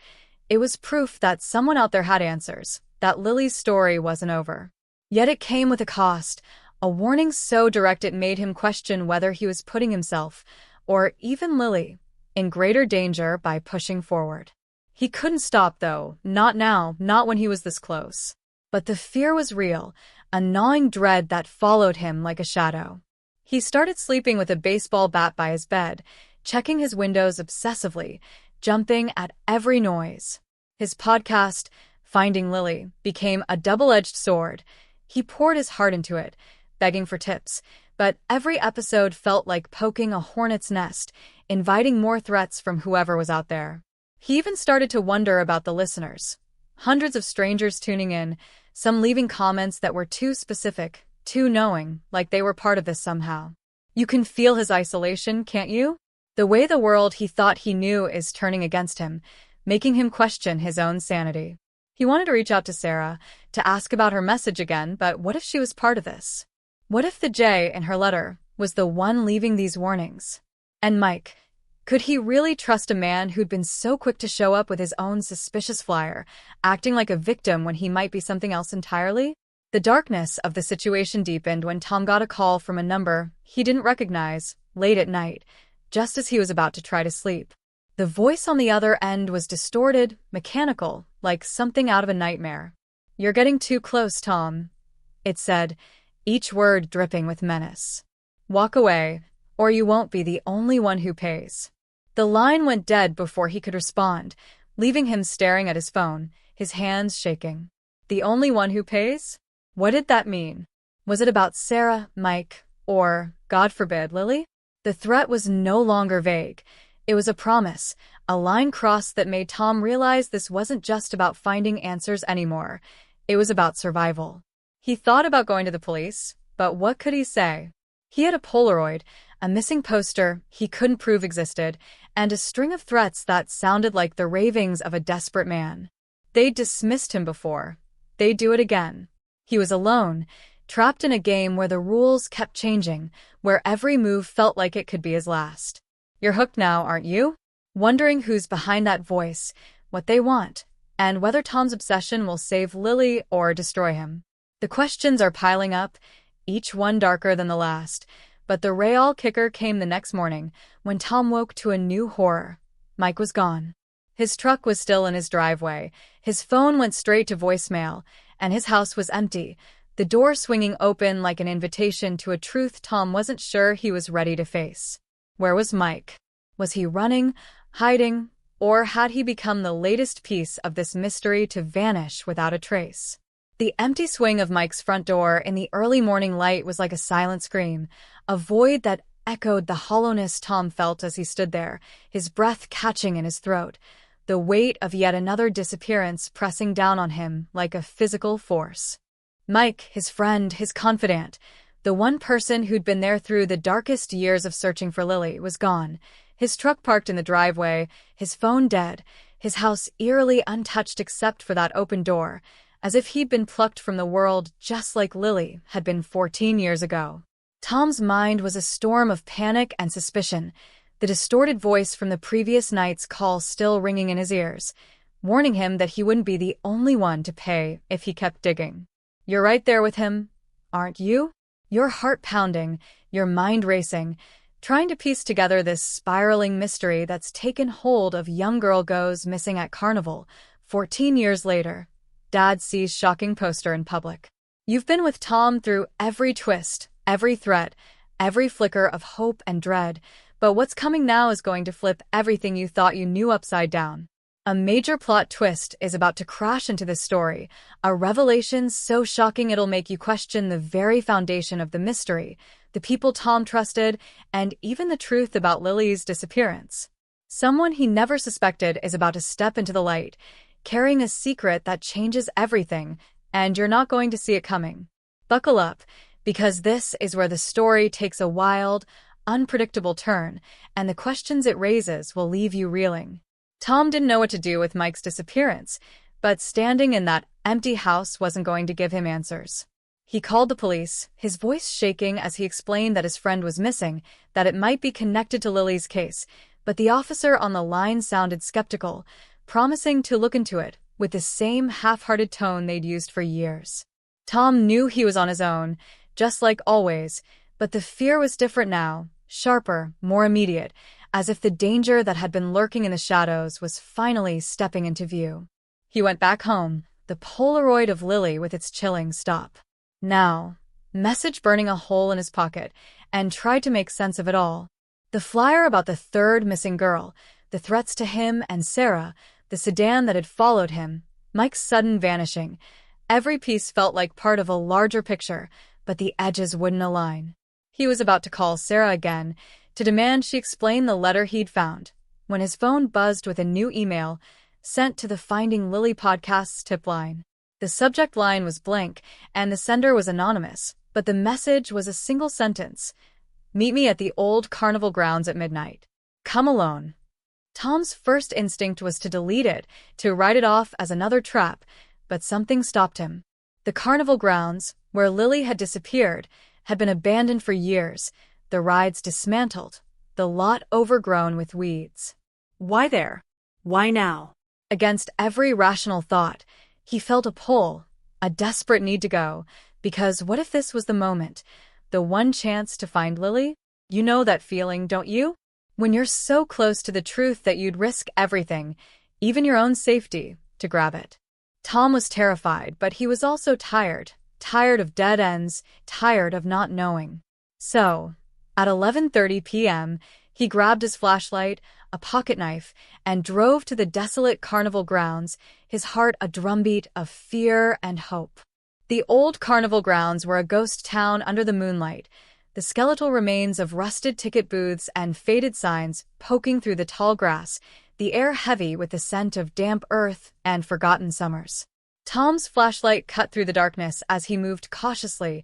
It was proof that someone out there had answers, that Lily's story wasn't over. Yet it came with a cost, a warning so direct it made him question whether he was putting himself, or even Lily, in greater danger by pushing forward. He couldn't stop, though, not now, not when he was this close. But the fear was real, a gnawing dread that followed him like a shadow. He started sleeping with a baseball bat by his bed, checking his windows obsessively, jumping at every noise. His podcast, Finding Lily, became a double-edged sword. He poured his heart into it, begging for tips, but every episode felt like poking a hornet's nest, inviting more threats from whoever was out there. He even started to wonder about the listeners. Hundreds of strangers tuning in, some leaving comments that were too specific, too knowing, like they were part of this somehow. You can feel his isolation, can't you? The way the world he thought he knew is turning against him, making him question his own sanity. He wanted to reach out to Sarah, to ask about her message again, but what if she was part of this? What if the J in her letter was the one leaving these warnings? And Mike, could he really trust a man who'd been so quick to show up with his own suspicious flyer, acting like a victim when he might be something else entirely? The darkness of the situation deepened when Tom got a call from a number he didn't recognize, late at night, just as he was about to try to sleep. The voice on the other end was distorted, mechanical, like something out of a nightmare. "You're getting too close, Tom," it said, each word dripping with menace. "Walk away, or you won't be the only one who pays." The line went dead before he could respond, leaving him staring at his phone, his hands shaking. The only one who pays? What did that mean? Was it about Sarah, Mike, or, God forbid, Lily? The threat was no longer vague. It was a promise, a line crossed that made Tom realize this wasn't just about finding answers anymore. It was about survival. He thought about going to the police, but what could he say? He had a Polaroid, a missing poster he couldn't prove existed, and a string of threats that sounded like the ravings of a desperate man. They'd dismissed him before. They'd do it again. He was alone, trapped in a game where the rules kept changing, where every move felt like it could be his last. "You're hooked now, aren't you?" wondering who's behind that voice, what they want, and whether Tom's obsession will save Lily or destroy him. The questions are piling up, each one darker than the last, but the real kicker came the next morning when Tom woke to a new horror. Mike was gone. His truck was still in his driveway, his phone went straight to voicemail, and his house was empty, the door swinging open like an invitation to a truth Tom wasn't sure he was ready to face. Where was Mike? Was he running, hiding, or had he become the latest piece of this mystery to vanish without a trace? The empty swing of Mike's front door in the early morning light was like a silent scream, a void that echoed the hollowness Tom felt as he stood there, his breath catching in his throat, the weight of yet another disappearance pressing down on him like a physical force. Mike, his friend, his confidant, the one person who'd been there through the darkest years of searching for Lily, was gone. His truck parked in the driveway, his phone dead, his house eerily untouched except for that open door, as if he'd been plucked from the world just like Lily had been 14 years ago. Tom's mind was a storm of panic and suspicion, the distorted voice from the previous night's call still ringing in his ears, warning him that he wouldn't be the only one to pay if he kept digging. "You're right there with him, aren't you?" Your heart pounding, your mind racing, trying to piece together this spiraling mystery that's taken hold of young girl goes missing at Carnival, 14 years later. Dad sees shocking poster in public. You've been with Tom through every twist, every threat, every flicker of hope and dread, but what's coming now is going to flip everything you thought you knew upside down. A major plot twist is about to crash into this story, a revelation so shocking it'll make you question the very foundation of the mystery, the people Tom trusted, and even the truth about Lily's disappearance. Someone he never suspected is about to step into the light, carrying a secret that changes everything, and you're not going to see it coming. Buckle up, because this is where the story takes a wild, unpredictable turn, and the questions it raises will leave you reeling. Tom didn't know what to do with Mike's disappearance, but standing in that empty house wasn't going to give him answers. He called the police, his voice shaking as he explained that his friend was missing, that it might be connected to Lily's case, but the officer on the line sounded skeptical, promising to look into it with the same half-hearted tone they'd used for years. Tom knew he was on his own, just like always, but the fear was different now, sharper, more immediate, as if the danger that had been lurking in the shadows was finally stepping into view. He went back home, the Polaroid of Lily with its chilling stop. Now, message burning a hole in his pocket, and tried to make sense of it all. The flyer about the third missing girl, the threats to him and Sarah, the sedan that had followed him, Mike's sudden vanishing. Every piece felt like part of a larger picture, but the edges wouldn't align. He was about to call Sarah again, to demand she explain the letter he'd found, when his phone buzzed with a new email sent to the Finding Lily podcast's tip line. The subject line was blank, and the sender was anonymous, but the message was a single sentence. "Meet me at the old Carnival grounds at midnight. Come alone." Tom's first instinct was to delete it, to write it off as another trap, but something stopped him. The Carnival grounds, where Lily had disappeared, had been abandoned for years, the rides dismantled, the lot overgrown with weeds. Why there? Why now? Against every rational thought, he felt a pull, a desperate need to go, because what if this was the moment, the one chance to find Lily? You know that feeling, don't you? When you're so close to the truth that you'd risk everything, even your own safety, to grab it. Tom was terrified, but he was also tired of dead ends, tired of not knowing. So, at 11:30 p.m., he grabbed his flashlight, a pocket knife, and drove to the desolate Carnival grounds, his heart a drumbeat of fear and hope. The old Carnival grounds were a ghost town under the moonlight, the skeletal remains of rusted ticket booths and faded signs poking through the tall grass, the air heavy with the scent of damp earth and forgotten summers. Tom's flashlight cut through the darkness as he moved cautiously,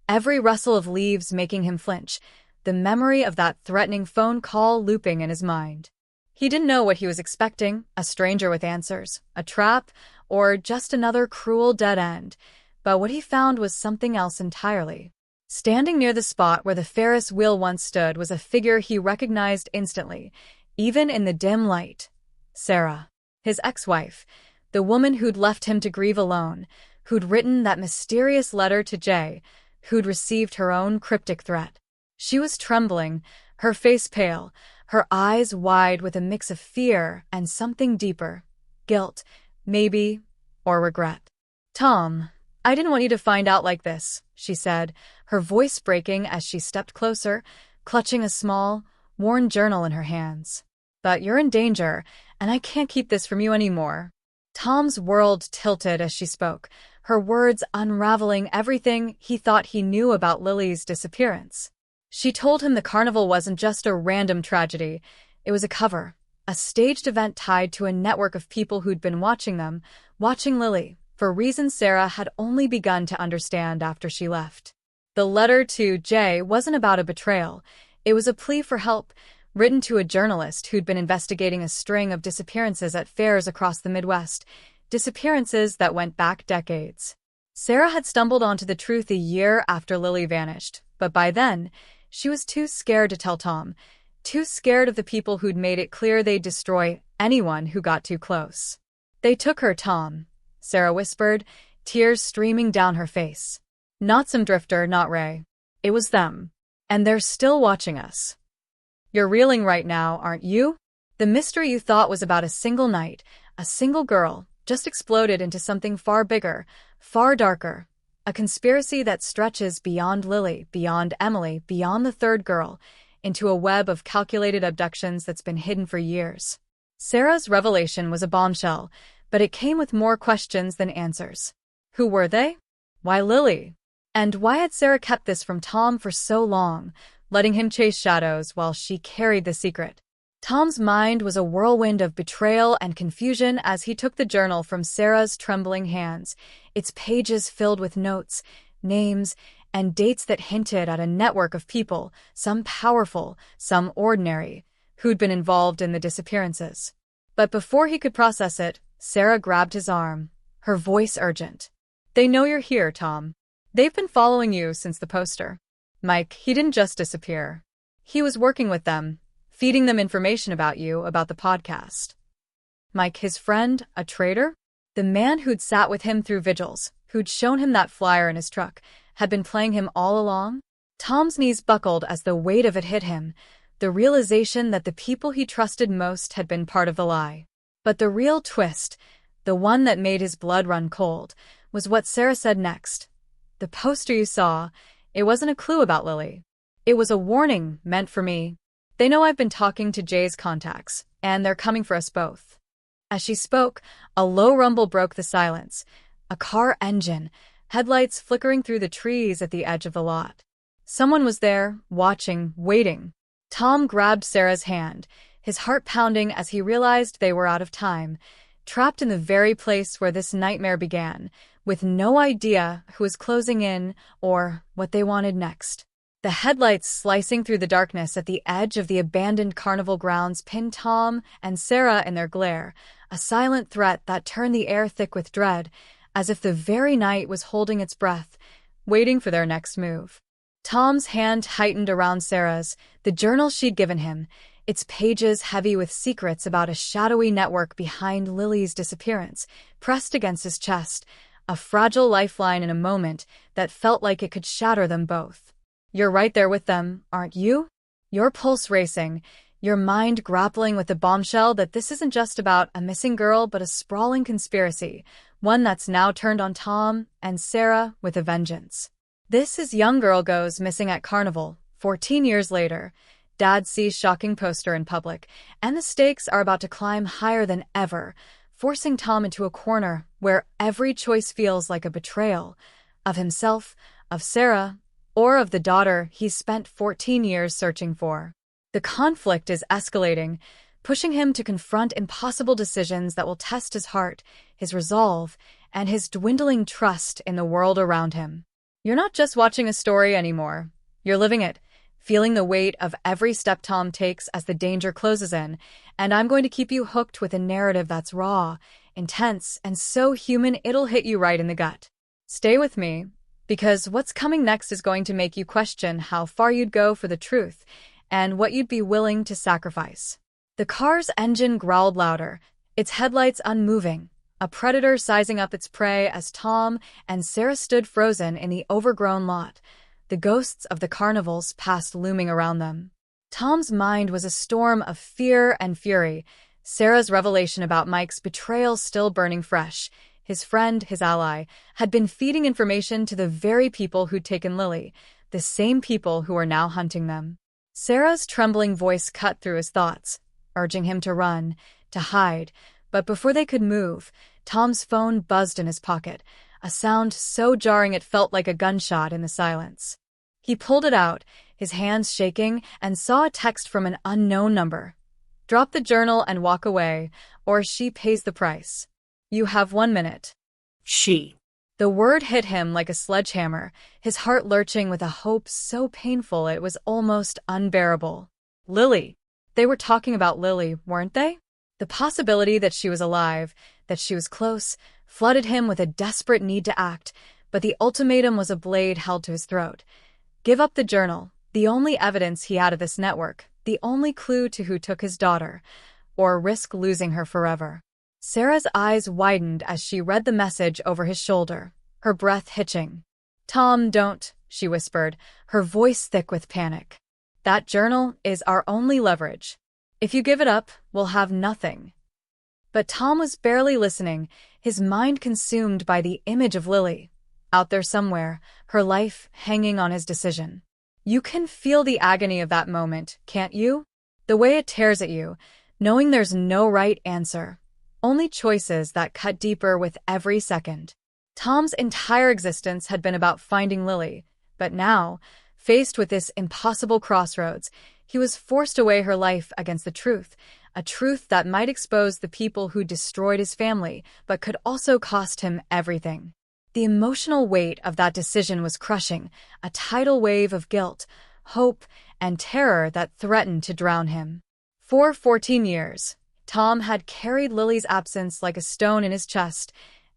every rustle of leaves making him flinch, the memory of that threatening phone call looping in his mind. He didn't know what he was expecting, a stranger with answers, a trap, or just another cruel dead end, but what he found was something else entirely. Standing near the spot where the Ferris wheel once stood was a figure he recognized instantly, even in the dim light. Sarah, his ex-wife, the woman who'd left him to grieve alone, who'd written that mysterious letter to Jay, who'd received her own cryptic threat. She was trembling, her face pale, her eyes wide with a mix of fear and something deeper. Guilt, maybe, or regret. "Tom, I didn't want you to find out like this," she said, her voice breaking as she stepped closer, clutching a small, worn journal in her hands. "But you're in danger, and I can't keep this from you anymore." Tom's world tilted as she spoke, her words unraveling everything he thought he knew about Lily's disappearance. She told him the carnival wasn't just a random tragedy, it was a cover, a staged event tied to a network of people who'd been watching them, watching Lily, for reasons Sarah had only begun to understand after she left. The letter to Jay wasn't about a betrayal, it was a plea for help, written to a journalist who'd been investigating a string of disappearances at fairs across the Midwest, disappearances that went back decades. Sarah had stumbled onto the truth a year after Lily vanished, but by then, she was too scared to tell Tom, too scared of the people who'd made it clear they'd destroy anyone who got too close. "They took her, Tom," Sarah whispered, tears streaming down her face. "Not some drifter, not Ray. It was them. And they're still watching us. You're reeling right now, aren't you? The mystery you thought was about a single night, a single girl, just exploded into something far bigger, far darker. A conspiracy that stretches beyond Lily, beyond Emily, beyond the third girl, into a web of calculated abductions that's been hidden for years." Sarah's revelation was a bombshell, but it came with more questions than answers. Who were they? Why Lily? And why had Sarah kept this from Tom for so long, letting him chase shadows while she carried the secret? Tom's mind was a whirlwind of betrayal and confusion as he took the journal from Sarah's trembling hands, its pages filled with notes, names, and dates that hinted at a network of people, some powerful, some ordinary, who'd been involved in the disappearances. But before he could process it, Sarah grabbed his arm, her voice urgent. "They know you're here, Tom. They've been following you since the poster. Mike, he didn't just disappear. He was working with them, feeding them information about you, about the podcast." Mike, his friend, a traitor? The man who'd sat with him through vigils, who'd shown him that flyer in his truck, had been playing him all along? Tom's knees buckled as the weight of it hit him, the realization that the people he trusted most had been part of the lie. But the real twist, the one that made his blood run cold, was what Sarah said next. "The poster you saw, it wasn't a clue about Lily. It was a warning meant for me. They know I've been talking to Jay's contacts, and they're coming for us both." As she spoke, a low rumble broke the silence. A car engine, headlights flickering through the trees at the edge of the lot. Someone was there, watching, waiting. Tom grabbed Sarah's hand, his heart pounding as he realized they were out of time, trapped in the very place where this nightmare began, with no idea who was closing in or what they wanted next. The headlights slicing through the darkness at the edge of the abandoned carnival grounds pinned Tom and Sarah in their glare, a silent threat that turned the air thick with dread, as if the very night was holding its breath, waiting for their next move. Tom's hand tightened around Sarah's, the journal she'd given him, its pages heavy with secrets about a shadowy network behind Lily's disappearance, pressed against his chest, a fragile lifeline in a moment that felt like it could shatter them both. "You're right there with them, aren't you?" Your pulse racing, your mind grappling with the bombshell that this isn't just about a missing girl but a sprawling conspiracy, one that's now turned on Tom and Sarah with a vengeance. This is young girl goes missing at Carnival, 14 years later. Dad sees shocking poster in public, and the stakes are about to climb higher than ever, forcing Tom into a corner where every choice feels like a betrayal of himself, of Sarah, or of the daughter he's spent 14 years searching for. The conflict is escalating, pushing him to confront impossible decisions that will test his heart, his resolve, and his dwindling trust in the world around him. You're not just watching a story anymore. You're living it, feeling the weight of every step Tom takes as the danger closes in, and I'm going to keep you hooked with a narrative that's raw, intense, and so human it'll hit you right in the gut. Stay with me, because what's coming next is going to make you question how far you'd go for the truth and what you'd be willing to sacrifice. The car's engine growled louder, its headlights unmoving, a predator sizing up its prey as Tom and Sarah stood frozen in the overgrown lot, the ghosts of the carnivals past looming around them. Tom's mind was a storm of fear and fury, Sarah's revelation about Mike's betrayal still burning fresh. His friend, his ally, had been feeding information to the very people who'd taken Lily, the same people who were now hunting them. Sarah's trembling voice cut through his thoughts, urging him to run, to hide, but before they could move, Tom's phone buzzed in his pocket, a sound so jarring it felt like a gunshot in the silence. He pulled it out, his hands shaking, and saw a text from an unknown number. "Drop the journal and walk away, or she pays the price. You have 1 minute." She. The word hit him like a sledgehammer, his heart lurching with a hope so painful it was almost unbearable. Lily. They were talking about Lily, weren't they? The possibility that she was alive, that she was close, flooded him with a desperate need to act, but the ultimatum was a blade held to his throat. Give up the journal, the only evidence he had of this network, the only clue to who took his daughter, or risk losing her forever. Sarah's eyes widened as she read the message over his shoulder, her breath hitching. "Tom, don't," she whispered, her voice thick with panic. "That journal is our only leverage. If you give it up, we'll have nothing." But Tom was barely listening, his mind consumed by the image of Lily, out there somewhere, her life hanging on his decision. You can feel the agony of that moment, can't you? The way it tears at you, knowing there's no right answer. Only choices that cut deeper with every second. Tom's entire existence had been about finding Lily, but now, faced with this impossible crossroads, he was forced to weigh her life against the truth, a truth that might expose the people who destroyed his family, but could also cost him everything. The emotional weight of that decision was crushing, a tidal wave of guilt, hope, and terror that threatened to drown him. For 14 years, Tom had carried Lily's absence like a stone in his chest,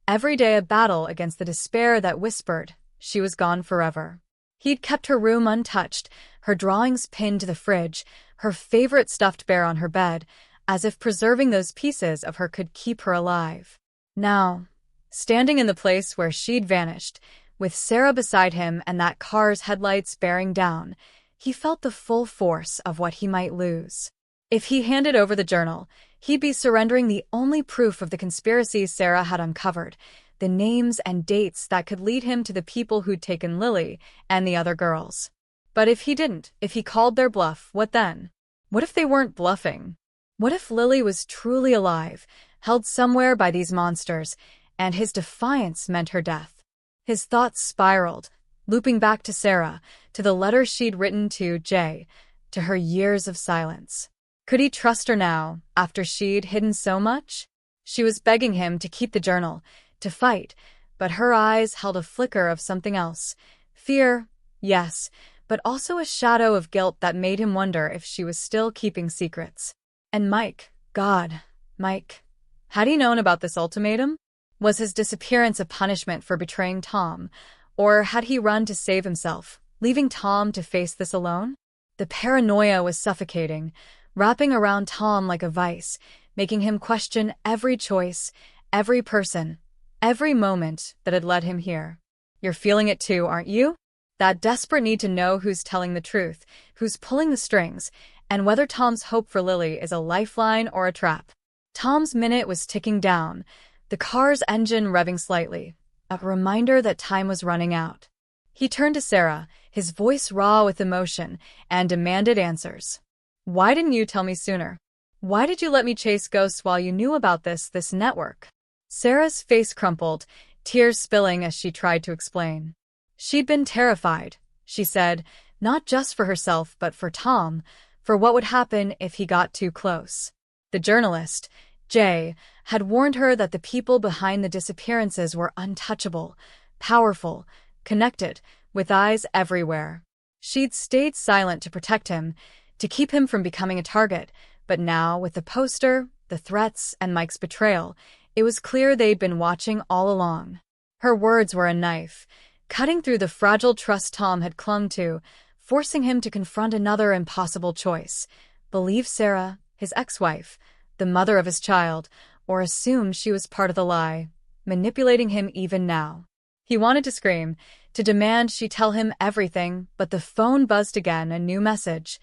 every day a battle against the despair that whispered she was gone forever. He'd kept her room untouched, her drawings pinned to the fridge, her favorite stuffed bear on her bed, as if preserving those pieces of her could keep her alive. Now, standing in the place where she'd vanished, with Sarah beside him and that car's headlights bearing down, he felt the full force of what he might lose. If he handed over the journal, he'd be surrendering the only proof of the conspiracy Sarah had uncovered, the names and dates that could lead him to the people who'd taken Lily and the other girls. But if he didn't, if he called their bluff, what then? What if they weren't bluffing? What if Lily was truly alive, held somewhere by these monsters, and his defiance meant her death? His thoughts spiraled, looping back to Sarah, to the letter she'd written to Jay, to her years of silence. Could he trust her now, after she'd hidden so much? She was begging him to keep the journal, to fight, but her eyes held a flicker of something else. Fear, yes, but also a shadow of guilt that made him wonder if she was still keeping secrets. And Mike, God, Mike. Had he known about this ultimatum? Was his disappearance a punishment for betraying Tom, or had he run to save himself, leaving Tom to face this alone? The paranoia was suffocating, wrapping around Tom like a vice, making him question every choice, every person, every moment that had led him here. You're feeling it too, aren't you? That desperate need to know who's telling the truth, who's pulling the strings, and whether Tom's hope for Lily is a lifeline or a trap. Tom's minute was ticking down, the car's engine revving slightly, a reminder that time was running out. He turned to Sarah, his voice raw with emotion, and demanded answers. Why didn't you tell me sooner? Why did you let me chase ghosts while you knew about this network? Sarah's face crumpled, tears spilling as she tried to explain. She'd been terrified, she said, not just for herself but for Tom, for what would happen if he got too close. The journalist, Jay, had warned her that the people behind the disappearances were untouchable, powerful, connected, with eyes everywhere. She'd stayed silent to protect him, to keep him from becoming a target, but now, with the poster, the threats, and Mike's betrayal, it was clear they'd been watching all along. Her words were a knife, cutting through the fragile trust Tom had clung to, forcing him to confront another impossible choice. Believe Sarah, his ex-wife, the mother of his child, or assume she was part of the lie, manipulating him even now. He wanted to scream, to demand she tell him everything, but the phone buzzed again, a new message.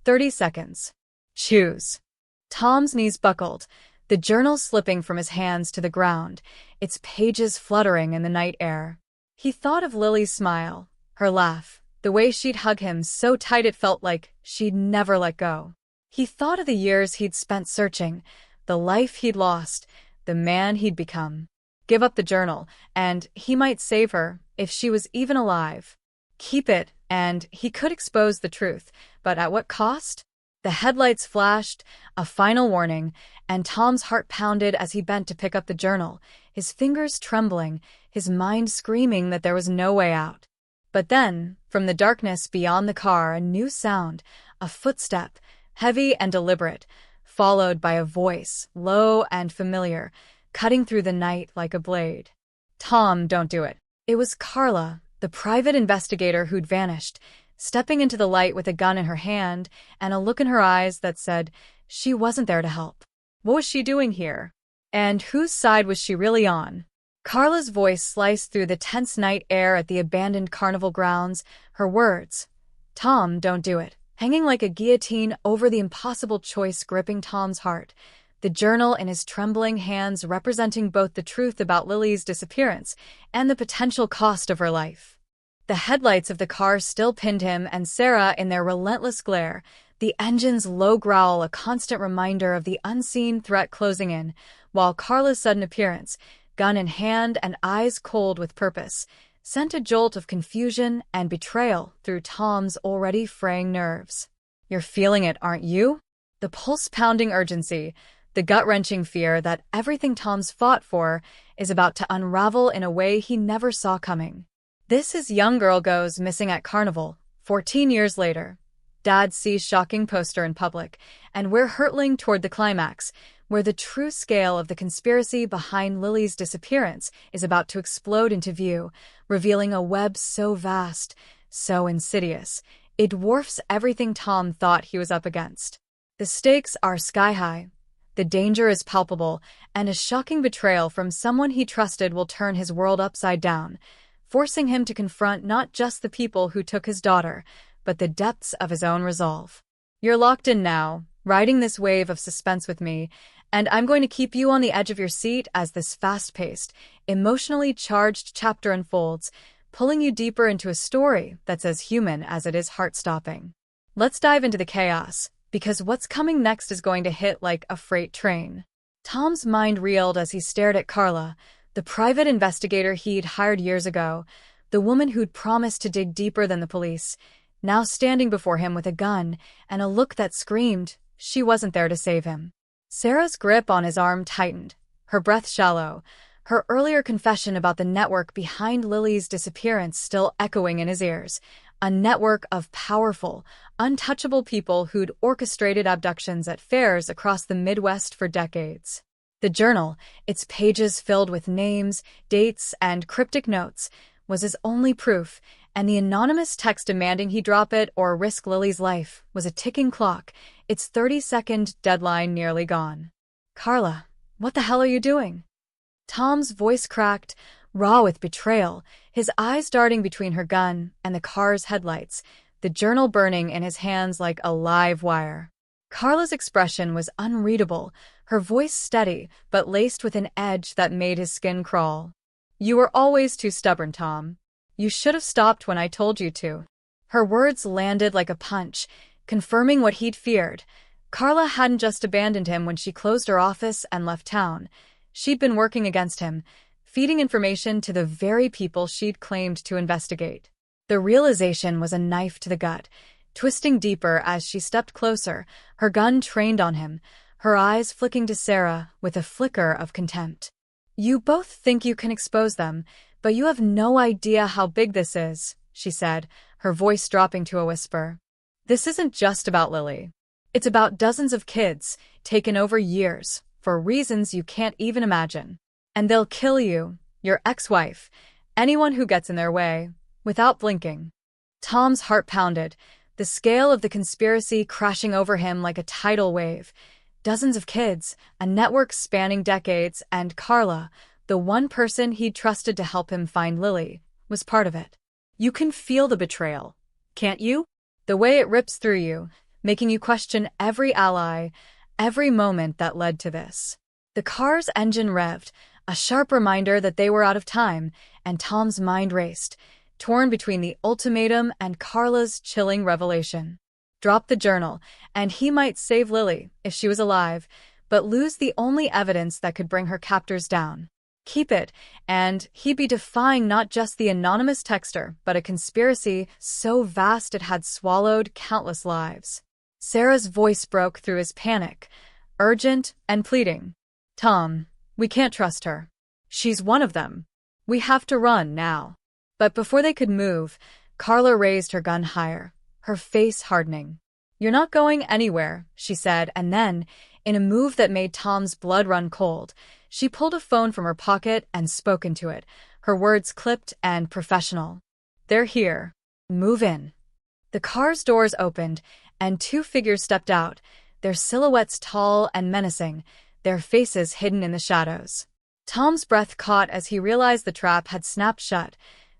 30 seconds. Choose. Tom's knees buckled, the journal slipping from his hands to the ground, its pages fluttering in the night air. He thought of Lily's smile, her laugh, the way she'd hug him so tight it felt like she'd never let go. He thought of the years he'd spent searching, the life he'd lost, the man he'd become. Give up the journal, and he might save her, if she was even alive. Keep it, and he could expose the truth, but at what cost? The headlights flashed, a final warning, and Tom's heart pounded as he bent to pick up the journal, his fingers trembling, his mind screaming that there was no way out. But then, from the darkness beyond the car, a new sound, a footstep, heavy and deliberate, followed by a voice, low and familiar, cutting through the night like a blade. Tom, don't do it. It was Carla, the private investigator who'd vanished, stepping into the light with a gun in her hand and a look in her eyes that said she wasn't there to help. What was she doing here? And whose side was she really on? Carla's voice sliced through the tense night air at the abandoned carnival grounds, her words, Tom, don't do it, hanging like a guillotine over the impossible choice gripping Tom's heart, the journal in his trembling hands representing both the truth about Lily's disappearance and the potential cost of her life. The headlights of the car still pinned him and Sarah in their relentless glare, the engine's low growl a constant reminder of the unseen threat closing in, while Carla's sudden appearance, gun in hand and eyes cold with purpose, sent a jolt of confusion and betrayal through Tom's already fraying nerves. You're feeling it, aren't you? The pulse-pounding urgency, the gut-wrenching fear that everything Tom's fought for is about to unravel in a way he never saw coming. This is young girl goes missing at Carnival, 14 years later. Dad sees shocking poster in public, and we're hurtling toward the climax, where the true scale of the conspiracy behind Lily's disappearance is about to explode into view, revealing a web so vast, so insidious, it dwarfs everything Tom thought he was up against. The stakes are sky-high. The danger is palpable, and a shocking betrayal from someone he trusted will turn his world upside down, forcing him to confront not just the people who took his daughter, but the depths of his own resolve. You're locked in now, riding this wave of suspense with me, and I'm going to keep you on the edge of your seat as this fast-paced, emotionally charged chapter unfolds, pulling you deeper into a story that's as human as it is heart-stopping. Let's dive into the chaos, because what's coming next is going to hit like a freight train. Tom's mind reeled as he stared at Carla, the private investigator he'd hired years ago, the woman who'd promised to dig deeper than the police, now standing before him with a gun and a look that screamed she wasn't there to save him. Sarah's grip on his arm tightened, her breath shallow, her earlier confession about the network behind Lily's disappearance still echoing in his ears, a network of powerful, untouchable people who'd orchestrated abductions at fairs across the Midwest for decades. The journal, its pages filled with names, dates, and cryptic notes, was his only proof, and the anonymous text demanding he drop it or risk Lily's life was a ticking clock, its 30-second deadline nearly gone. Carla, what the hell are you doing? Tom's voice cracked, raw with betrayal, his eyes darting between her gun and the car's headlights, the journal burning in his hands like a live wire. Carla's expression was unreadable, her voice steady but laced with an edge that made his skin crawl. You were always too stubborn, Tom. You should have stopped when I told you to. Her words landed like a punch, confirming what he'd feared. Carla hadn't just abandoned him when she closed her office and left town. She'd been working against him, feeding information to the very people she'd claimed to investigate. The realization was a knife to the gut, twisting deeper as she stepped closer, her gun trained on him, her eyes flicking to Sarah with a flicker of contempt. You both think you can expose them, but you have no idea how big this is, she said, her voice dropping to a whisper. This isn't just about Lily. It's about dozens of kids, taken over years, for reasons you can't even imagine. And they'll kill you, your ex-wife, anyone who gets in their way, without blinking. Tom's heart pounded, the scale of the conspiracy crashing over him like a tidal wave. Dozens of kids, a network spanning decades, and Carla, the one person he'd trusted to help him find Lily, was part of it. You can feel the betrayal, can't you? The way it rips through you, making you question every ally, every moment that led to this. The car's engine revved, a sharp reminder that they were out of time, and Tom's mind raced, torn between the ultimatum and Carla's chilling revelation. Drop the journal, and he might save Lily if she was alive, but lose the only evidence that could bring her captors down. Keep it, and he'd be defying not just the anonymous texter, but a conspiracy so vast it had swallowed countless lives. Sarah's voice broke through his panic, urgent and pleading. Tom, we can't trust her. She's one of them. We have to run now. But before they could move, Carla raised her gun higher, her face hardening. You're not going anywhere, she said, and then, in a move that made Tom's blood run cold, she pulled a phone from her pocket and spoke into it, her words clipped and professional. They're here. Move in. The car's doors opened, and two figures stepped out, their silhouettes tall and menacing, their faces hidden in the shadows. Tom's breath caught as he realized the trap had snapped shut.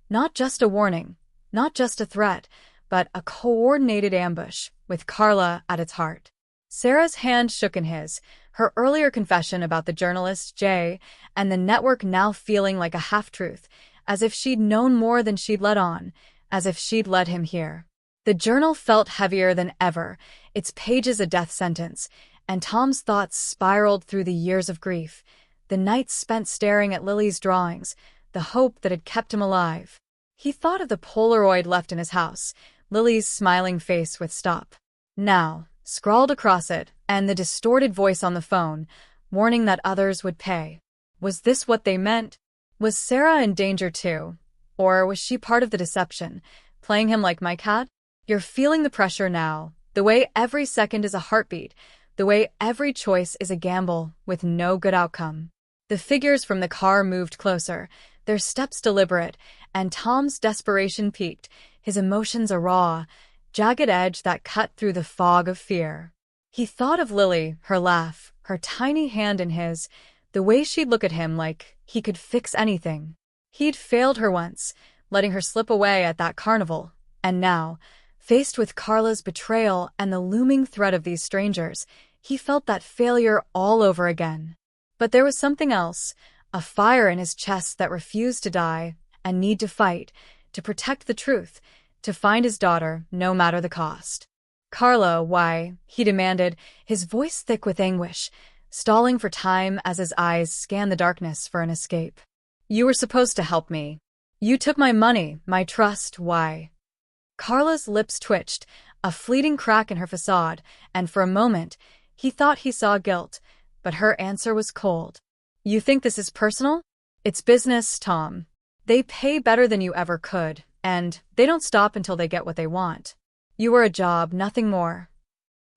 Not just a warning, not just a threat, but a coordinated ambush, with Carla at its heart. Sarah's hand shook in his, her earlier confession about the journalist Jay and the network now feeling like a half-truth, as if she'd known more than she'd let on, as if she'd led him here. The journal felt heavier than ever, its pages a death sentence, and Tom's thoughts spiraled through the years of grief, the nights spent staring at Lily's drawings, the hope that had kept him alive. He thought of the Polaroid left in his house, Lily's smiling face with "Stop now" scrawled across it, and the distorted voice on the phone, warning that others would pay. Was this what they meant? Was Sarah in danger too? Or was she part of the deception, playing him like Mike had? You're feeling the pressure now, the way every second is a heartbeat, the way every choice is a gamble with no good outcome. The figures from the car moved closer, their steps deliberate, and Tom's desperation peaked, his emotions a raw, jagged edge that cut through the fog of fear. He thought of Lily, her laugh, her tiny hand in his, the way she'd look at him like he could fix anything. He'd failed her once, letting her slip away at that carnival, and now, faced with Carla's betrayal and the looming threat of these strangers, he felt that failure all over again. But there was something else, a fire in his chest that refused to die, a need to fight, to protect the truth, to find his daughter, no matter the cost. Carla, why? He demanded, his voice thick with anguish, stalling for time as his eyes scanned the darkness for an escape. You were supposed to help me. You took my money, my trust, why? Carla's lips twitched, a fleeting crack in her facade, and for a moment, he thought he saw guilt, but her answer was cold. You think this is personal? It's business, Tom. They pay better than you ever could, and they don't stop until they get what they want. You were a job, nothing more.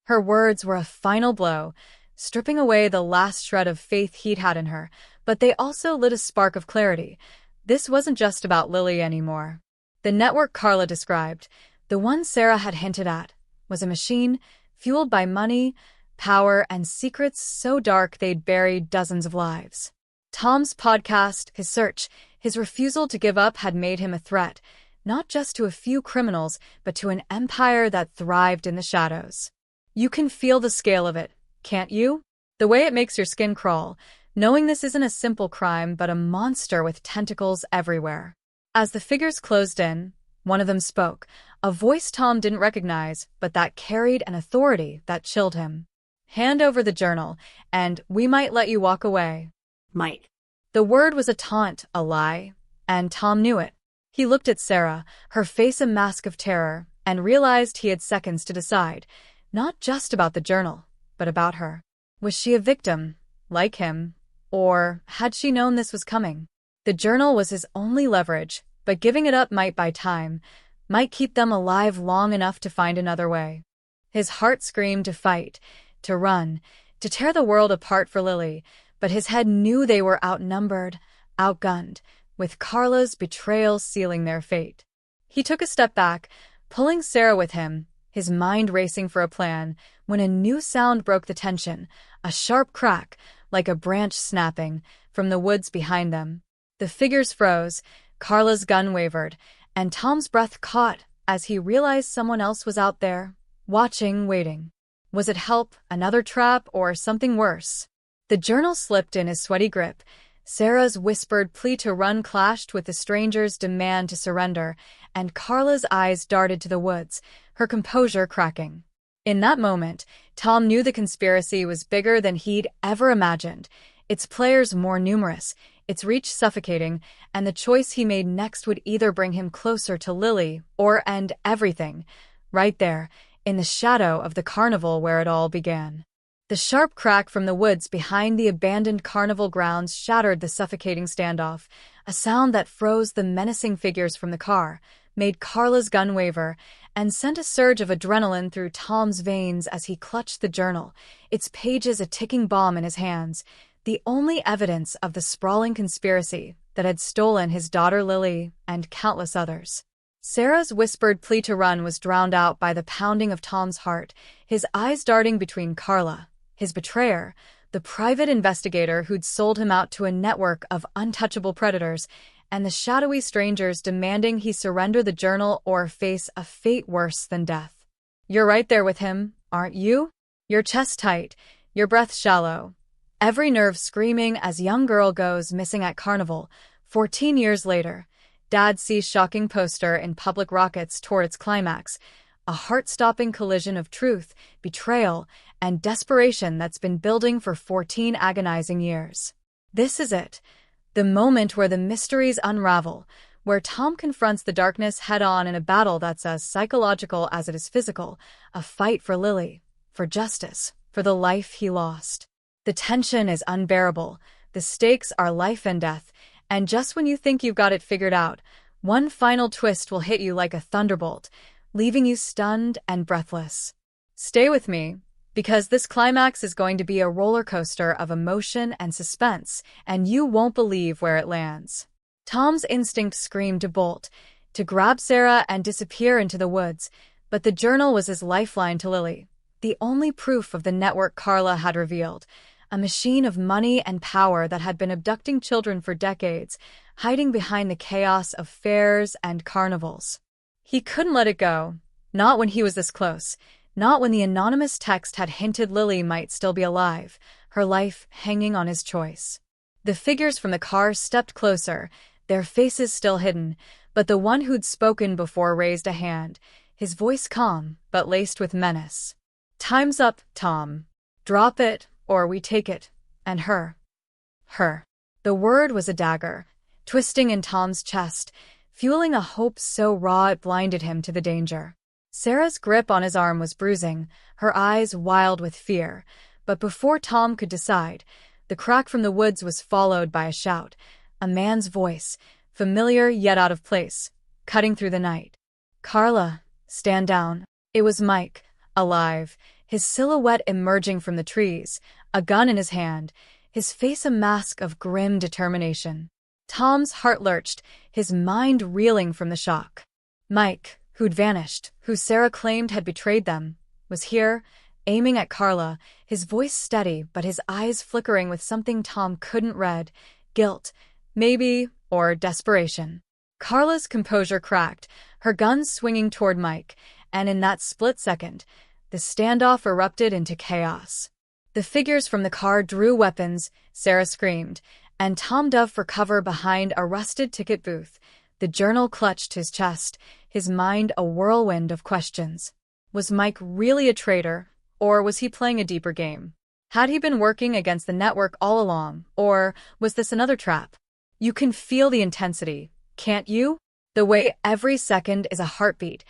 Her words were a final blow, stripping away the last shred of faith he'd had in her, but they also lit a spark of clarity. This wasn't just about Lily anymore. The network Carla described, the one Sarah had hinted at, was a machine fueled by money, power, and secrets so dark they'd buried dozens of lives. Tom's podcast, his search, his refusal to give up had made him a threat, not just to a few criminals, but to an empire that thrived in the shadows. You can feel the scale of it, can't you? The way it makes your skin crawl, knowing this isn't a simple crime but a monster with tentacles everywhere. As the figures closed in, one of them spoke, a voice Tom didn't recognize, but that carried an authority that chilled him. Hand over the journal, and we might let you walk away. Might. The word was a taunt, a lie, and Tom knew it. He looked at Sarah, her face a mask of terror, and realized he had seconds to decide, not just about the journal, but about her. Was she a victim, like him, or had she known this was coming? The journal was his only leverage, but giving it up might buy time, might keep them alive long enough to find another way. His heart screamed to fight, to run, to tear the world apart for Lily, but his head knew they were outnumbered, outgunned, with Carla's betrayal sealing their fate. He took a step back, pulling Sarah with him, his mind racing for a plan, when a new sound broke the tension, a sharp crack, like a branch snapping, from the woods behind them. The figures froze, Carla's gun wavered, and Tom's breath caught as he realized someone else was out there, watching, waiting. Was it help, another trap, or something worse? The journal slipped in his sweaty grip. Sarah's whispered plea to run clashed with the stranger's demand to surrender, and Carla's eyes darted to the woods, her composure cracking. In that moment, Tom knew the conspiracy was bigger than he'd ever imagined, its players more numerous, its reach suffocating, and the choice he made next would either bring him closer to Lily or end everything, right there, in the shadow of the carnival where it all began. The sharp crack from the woods behind the abandoned carnival grounds shattered the suffocating standoff, a sound that froze the menacing figures from the car, made Carla's gun waver, and sent a surge of adrenaline through Tom's veins as he clutched the journal, its pages a ticking bomb in his hands, the only evidence of the sprawling conspiracy that had stolen his daughter Lily and countless others. Sarah's whispered plea to run was drowned out by the pounding of Tom's heart, his eyes darting between Carla, his betrayer, the private investigator who'd sold him out to a network of untouchable predators, and the shadowy strangers demanding he surrender the journal or face a fate worse than death. You're right there with him, aren't you? Your chest tight, your breath shallow, every nerve screaming as young girl goes missing at Carnival. 14 years later, Dad sees shocking poster in public rockets toward its climax, a heart-stopping collision of truth, betrayal, and desperation that's been building for 14 agonizing years. This is it, the moment where the mysteries unravel, where Tom confronts the darkness head-on in a battle that's as psychological as it is physical, a fight for Lily, for justice, for the life he lost. The tension is unbearable, the stakes are life and death, and just when you think you've got it figured out, one final twist will hit you like a thunderbolt, leaving you stunned and breathless. Stay with me, because this climax is going to be a roller coaster of emotion and suspense, and you won't believe where it lands. Tom's instinct screamed to bolt, to grab Sarah and disappear into the woods, but the journal was his lifeline to Lily, the only proof of the network Carla had revealed, a machine of money and power that had been abducting children for decades, hiding behind the chaos of fairs and carnivals. He couldn't let it go, not when he was this close, not when the anonymous text had hinted Lily might still be alive, her life hanging on his choice. The figures from the car stepped closer, their faces still hidden, but the one who'd spoken before raised a hand, his voice calm but laced with menace. "Time's up, Tom. Drop it, or we take it, and her." Her. The word was a dagger, twisting in Tom's chest, fueling a hope so raw it blinded him to the danger. Sarah's grip on his arm was bruising, her eyes wild with fear, but before Tom could decide, the crack from the woods was followed by a shout, a man's voice, familiar yet out of place, cutting through the night. "Carla, stand down." It was Mike, alive, his silhouette emerging from the trees, a gun in his hand, his face a mask of grim determination. Tom's heart lurched, his mind reeling from the shock. Mike, who'd vanished, who Sarah claimed had betrayed them, was here, aiming at Carla, his voice steady but his eyes flickering with something Tom couldn't read, guilt, maybe, or desperation. Carla's composure cracked, her gun swinging toward Mike, and in that split second, the standoff erupted into chaos. The figures from the car drew weapons, Sarah screamed, and Tom dove for cover behind a rusted ticket booth. The journal clutched his chest, his mind a whirlwind of questions. Was Mike really a traitor, or was he playing a deeper game? Had he been working against the network all along, or was this another trap? You can feel the intensity, can't you? The way every second is a heartbeat,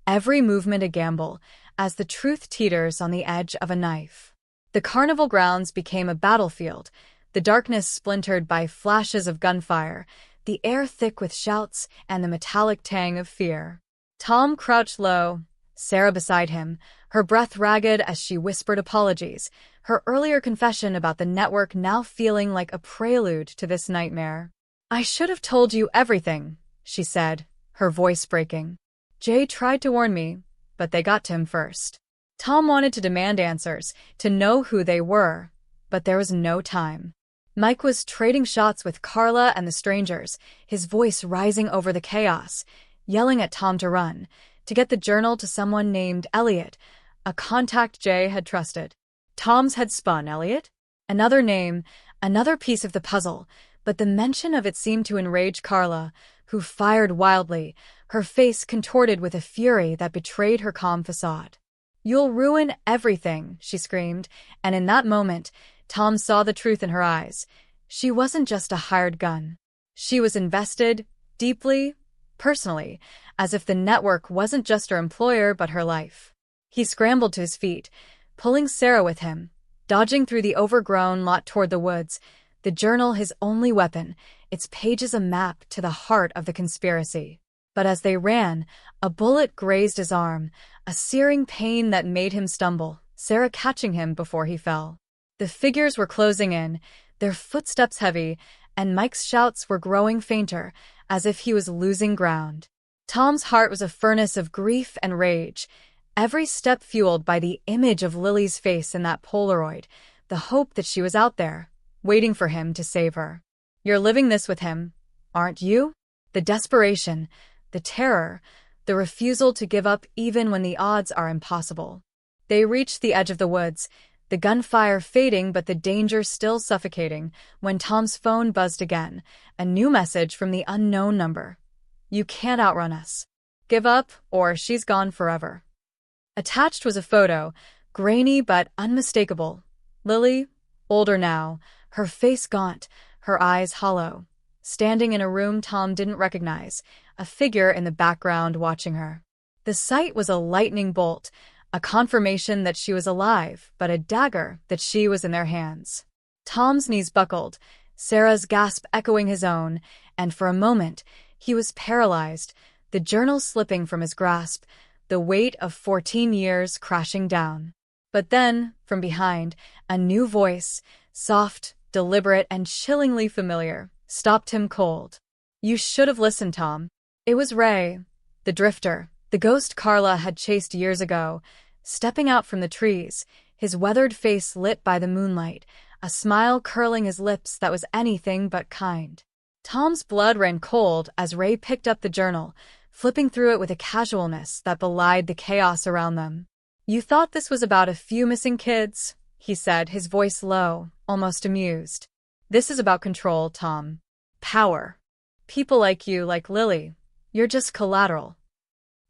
every movement a gamble, as the truth teeters on the edge of a knife. The carnival grounds became a battlefield, the darkness splintered by flashes of gunfire, the air thick with shouts and the metallic tang of fear. Tom crouched low, Sarah beside him, her breath ragged as she whispered apologies, her earlier confession about the network now feeling like a prelude to this nightmare. "I should have told you everything," she said, her voice breaking. "Jay tried to warn me, but they got to him first. Tom wanted to demand answers, to know who they were, but there was no time. Mike was trading shots with Carla and the strangers, his voice rising over the chaos, yelling at Tom to run, to get the journal to someone named Elliot, a contact Jay had trusted. Tom's head spun. Elliot? Another name, another piece of the puzzle, but the mention of it seemed to enrage Carla, who fired wildly, her face contorted with a fury that betrayed her calm facade. "You'll ruin everything," she screamed, and in that moment, Tom saw the truth in her eyes. She wasn't just a hired gun. She was invested, deeply, personally, as if the network wasn't just her employer but her life. He scrambled to his feet, pulling Sarah with him, dodging through the overgrown lot toward the woods, the journal his only weapon, its pages a map to the heart of the conspiracy. But as they ran, a bullet grazed his arm, a searing pain that made him stumble, Sarah catching him before he fell. The figures were closing in, their footsteps heavy, and Mike's shouts were growing fainter, as if he was losing ground. Tom's heart was a furnace of grief and rage, every step fueled by the image of Lily's face in that Polaroid, the hope that she was out there, waiting for him to save her. "You're living this with him, aren't you?" The desperation, the terror, the refusal to give up even when the odds are impossible. They reached the edge of the woods, the gunfire fading but the danger still suffocating, when Tom's phone buzzed again, a new message from the unknown number. "You can't outrun us. Give up, or she's gone forever." Attached was a photo, grainy but unmistakable. Lily, older now, her face gaunt, her eyes hollow, standing in a room Tom didn't recognize, a figure in the background watching her. The sight was a lightning bolt, a confirmation that she was alive, but a dagger that she was in their hands. Tom's knees buckled, Sarah's gasp echoing his own, and for a moment, he was paralyzed, the journal slipping from his grasp, the weight of 14 years crashing down. But then, from behind, a new voice, soft, deliberate, and chillingly familiar, stopped him cold. "You should have listened, Tom." It was Ray, the drifter, the ghost Carla had chased years ago, stepping out from the trees, his weathered face lit by the moonlight, a smile curling his lips that was anything but kind. Tom's blood ran cold as Ray picked up the journal, flipping through it with a casualness that belied the chaos around them. "You thought this was about a few missing kids," he said, his voice low, almost amused. "This is about control, Tom. Power. People like you, like Lily. You're just collateral."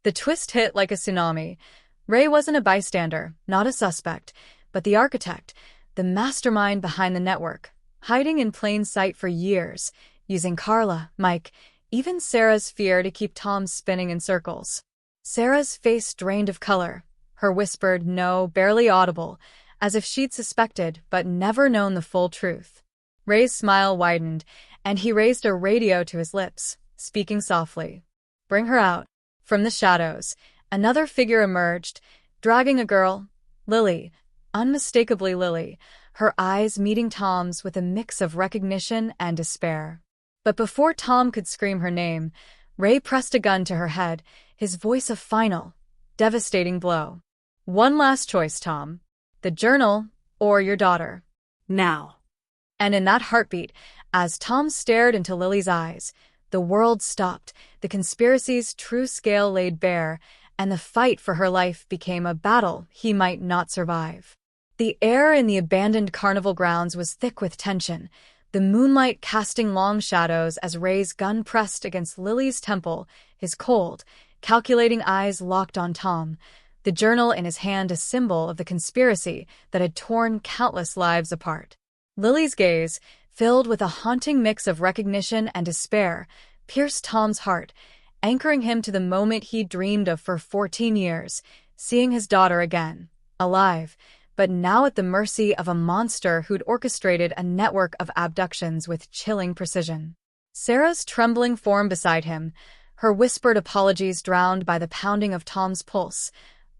The twist hit like a tsunami. Ray wasn't a bystander, not a suspect, but the architect, the mastermind behind the network, hiding in plain sight for years, using Carla, Mike, even Sarah's fear to keep Tom spinning in circles. Sarah's face drained of color, her whispered no barely audible, as if she'd suspected but never known the full truth. Ray's smile widened, and he raised a radio to his lips, speaking softly. "Bring her out." From the shadows, another figure emerged, dragging a girl, Lily, unmistakably Lily, her eyes meeting Tom's with a mix of recognition and despair. But before Tom could scream her name, Ray pressed a gun to her head, his voice a final, devastating blow. "One last choice, Tom. The journal, or your daughter. Now." And in that heartbeat, as Tom stared into Lily's eyes, the world stopped, the conspiracy's true scale laid bare, and the fight for her life became a battle he might not survive. The air in the abandoned carnival grounds was thick with tension, the moonlight casting long shadows as Ray's gun pressed against Lily's temple, his cold, calculating eyes locked on Tom, the journal in his hand a symbol of the conspiracy that had torn countless lives apart. Lily's gaze, filled with a haunting mix of recognition and despair, pierced Tom's heart, anchoring him to the moment he dreamed of for 14 years, seeing his daughter again, alive, but now at the mercy of a monster who'd orchestrated a network of abductions with chilling precision. Sarah's trembling form beside him, her whispered apologies drowned by the pounding of Tom's pulse,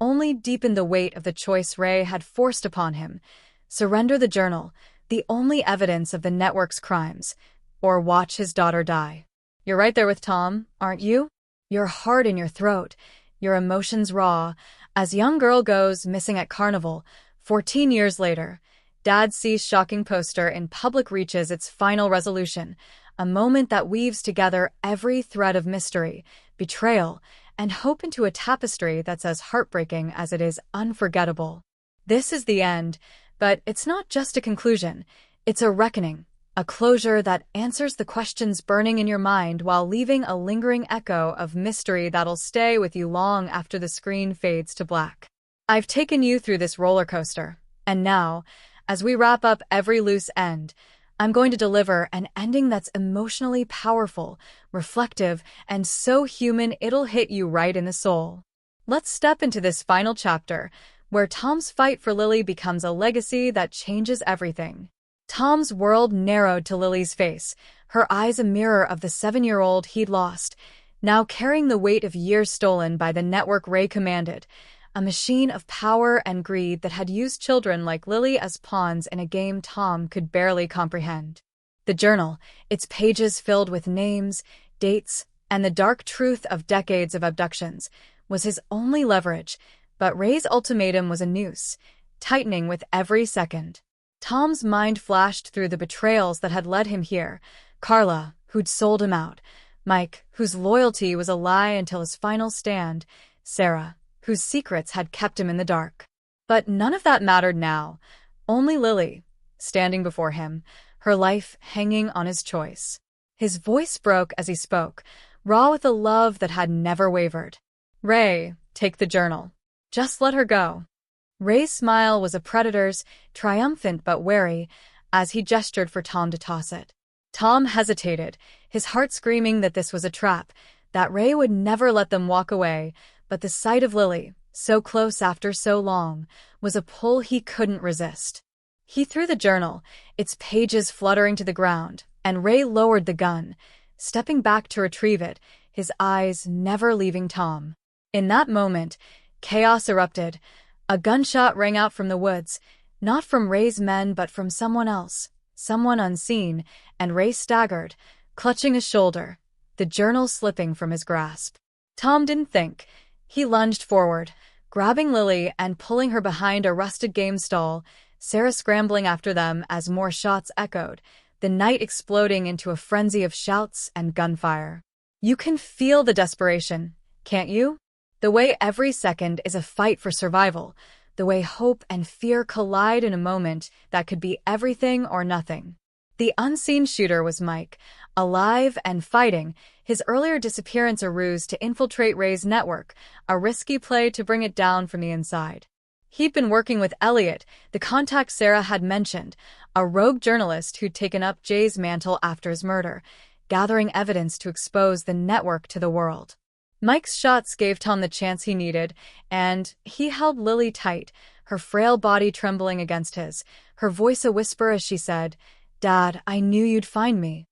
only deepened the weight of the choice Ray had forced upon him: surrender the journal, the only evidence of the network's crimes, or watch his daughter die. "You're right there with Tom, aren't you? Your heart in your throat, your emotions raw, As young girl goes missing at Carnival, 14 years later, Dad sees shocking poster in public reaches its final resolution, a moment that weaves together every thread of mystery, betrayal, and hope into a tapestry that's as heartbreaking as it is unforgettable. This is the end, but it's not just a conclusion. It's a reckoning, a closure that answers the questions burning in your mind while leaving a lingering echo of mystery that'll stay with you long after the screen fades to black. I've taken you through this roller coaster, and now, as we wrap up every loose end, I'm going to deliver an ending that's emotionally powerful, reflective, and so human it'll hit you right in the soul. Let's step into this final chapter, where Tom's fight for Lily becomes a legacy that changes everything. Tom's world narrowed to Lily's face, her eyes a mirror of the 7-year-old he'd lost, now carrying the weight of years stolen by the network Ray commanded, a machine of power and greed that had used children like Lily as pawns in a game Tom could barely comprehend. The journal, its pages filled with names, dates, and the dark truth of decades of abductions, was his only leverage, but Ray's ultimatum was a noose, tightening with every second. Tom's mind flashed through the betrayals that had led him here: Carla, who'd sold him out; Mike, whose loyalty was a lie until his final stand; Sarah, whose secrets had kept him in the dark. But none of that mattered now. Only Lily, standing before him, her life hanging on his choice. His voice broke as he spoke, raw with a love that had never wavered. "Ray, take the journal. Just let her go." Ray's smile was a predator's, triumphant but wary, as he gestured for Tom to toss it. Tom hesitated, his heart screaming that this was a trap, that Ray would never let them walk away, but the sight of Lily, so close after so long, was a pull he couldn't resist. He threw the journal, its pages fluttering to the ground, and Ray lowered the gun, stepping back to retrieve it, his eyes never leaving Tom. In that moment, chaos erupted. A gunshot rang out from the woods, not from Ray's men but from someone else, someone unseen, and Ray staggered, clutching his shoulder, the journal slipping from his grasp. Tom didn't think. He lunged forward, grabbing Lily and pulling her behind a rusted game stall, Sarah scrambling after them as more shots echoed, the night exploding into a frenzy of shouts and gunfire. You can feel the desperation, can't you? The way every second is a fight for survival, the way hope and fear collide in a moment that could be everything or nothing. The unseen shooter was Mike, alive and fighting, his earlier disappearance a ruse to infiltrate Ray's network, a risky play to bring it down from the inside. He'd been working with Elliot, the contact Sarah had mentioned, a rogue journalist who'd taken up Jay's mantle after his murder, gathering evidence to expose the network to the world. Mike's shots gave Tom the chance he needed, and he held Lily tight, her frail body trembling against his, her voice a whisper as she said, "Dad, I knew you'd find me."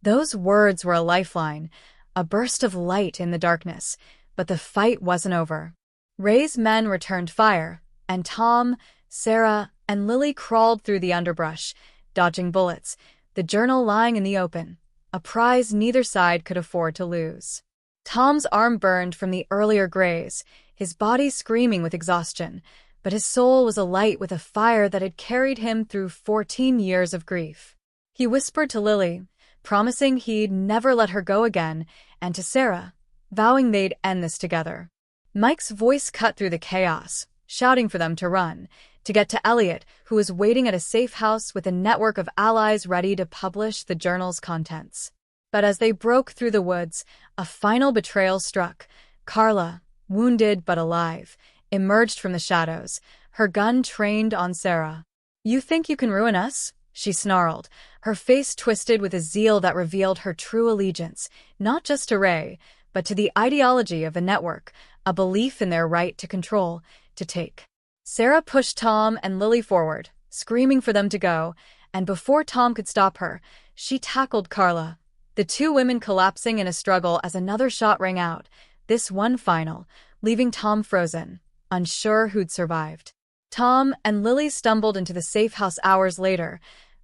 Those words were a lifeline, a burst of light in the darkness, but the fight wasn't over. Ray's men returned fire, and Tom, Sarah, and Lily crawled through the underbrush, dodging bullets, the journal lying in the open, a prize neither side could afford to lose. Tom's arm burned from the earlier graze, his body screaming with exhaustion, but his soul was alight with a fire that had carried him through 14 years of grief. He whispered to Lily, promising he'd never let her go again, and to Sarah, vowing they'd end this together. Mike's voice cut through the chaos, shouting for them to run, to get to Elliot, who was waiting at a safe house with a network of allies ready to publish the journal's contents. But as they broke through the woods, a final betrayal struck. Carla, wounded but alive, emerged from the shadows, her gun trained on Sarah. "You think you can ruin us?" she snarled, her face twisted with a zeal that revealed her true allegiance, not just to Ray, but to the ideology of the network, a belief in their right to control, to take. Sarah pushed Tom and Lily forward, screaming for them to go, and before Tom could stop her, she tackled Carla, the two women collapsing in a struggle as another shot rang out, this one final, leaving Tom frozen, unsure who'd survived. Tom and Lily stumbled into the safe house hours later,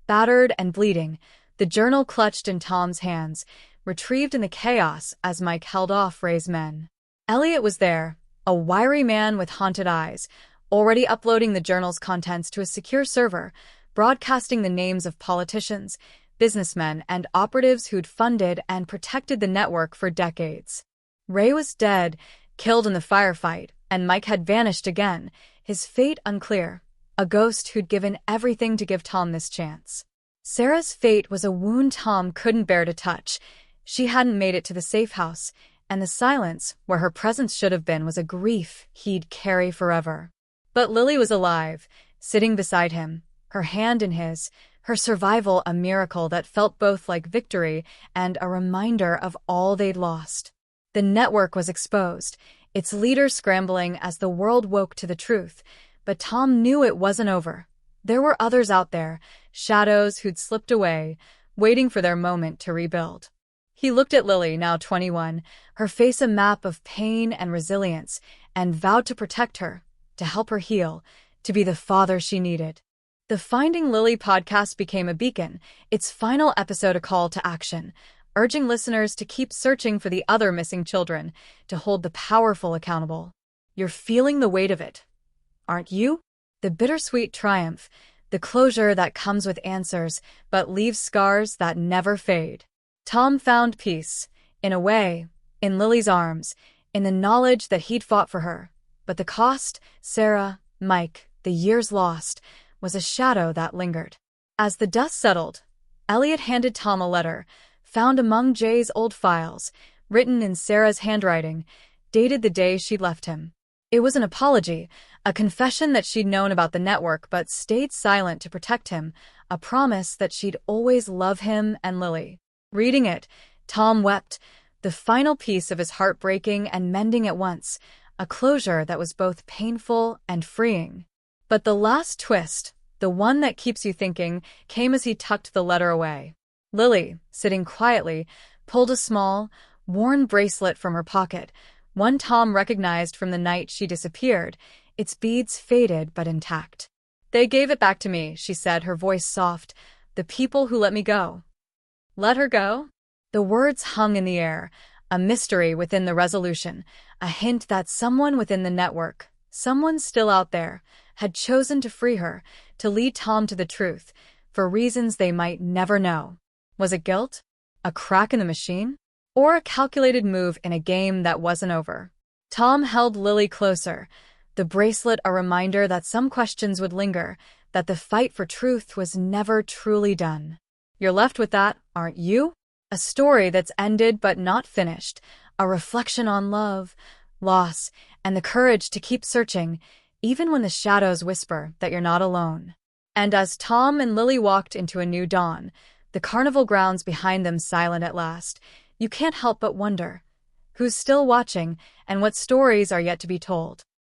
battered and bleeding, the journal clutched in Tom's hands, retrieved in the chaos as Mike held off Ray's men. Elliot was there, a wiry man with haunted eyes, already uploading the journal's contents to a secure server, broadcasting the names of politicians, businessmen, and operatives who'd funded and protected the network for decades. Ray was dead, killed in the firefight, and Mike had vanished again, his fate unclear, a ghost who'd given everything to give Tom this chance. Sarah's fate was a wound Tom couldn't bear to touch. She hadn't made it to the safe house, and the silence, where her presence should have been, was a grief he'd carry forever. But Lily was alive, sitting beside him, her hand in his, her survival a miracle that felt both like victory and a reminder of all they'd lost. The network was exposed, its leaders scrambling as the world woke to the truth, but Tom knew it wasn't over. There were others out there, shadows who'd slipped away, waiting for their moment to rebuild. He looked at Lily, now 21, her face a map of pain and resilience, and vowed to protect her, to help her heal, to be the father she needed. The Finding Lily podcast became a beacon, its final episode a call to action, urging listeners to keep searching for the other missing children, to hold the powerful accountable. You're feeling the weight of it, aren't you? The bittersweet triumph, the closure that comes with answers but leaves scars that never fade. Tom found peace, in a way, in Lily's arms, in the knowledge that he'd fought for her. But the cost, Sarah, Mike, the years lost, was a shadow that lingered. As the dust settled, Elliot handed Tom a letter, found among Jay's old files, written in Sarah's handwriting, dated the day she'd left him. It was an apology, a confession that she'd known about the network but stayed silent to protect him, a promise that she'd always love him and Lily. Reading it, Tom wept, the final piece of his heart breaking and mending at once, a closure that was both painful and freeing. But the last twist, the one that keeps you thinking, came as he tucked the letter away. Lily, sitting quietly, pulled a small, worn bracelet from her pocket, one Tom recognized from the night she disappeared, its beads faded but intact. "They gave it back to me," she said, her voice soft. "The people who let me go." Let her go? The words hung in the air, a mystery within the resolution, a hint that someone within the network, someone still out there, had chosen to free her, to lead Tom to the truth, for reasons they might never know. Was it guilt? A crack in the machine? Or a calculated move in a game that wasn't over? Tom held Lily closer, the bracelet a reminder that some questions would linger, that the fight for truth was never truly done. You're left with that, aren't you? A story that's ended but not finished, a reflection on love, loss, and the courage to keep searching, even when the shadows whisper that you're not alone. And as Tom and Lily walked into a new dawn, the carnival grounds behind them silent at last, you can't help but wonder, who's still watching and what stories are yet to be told.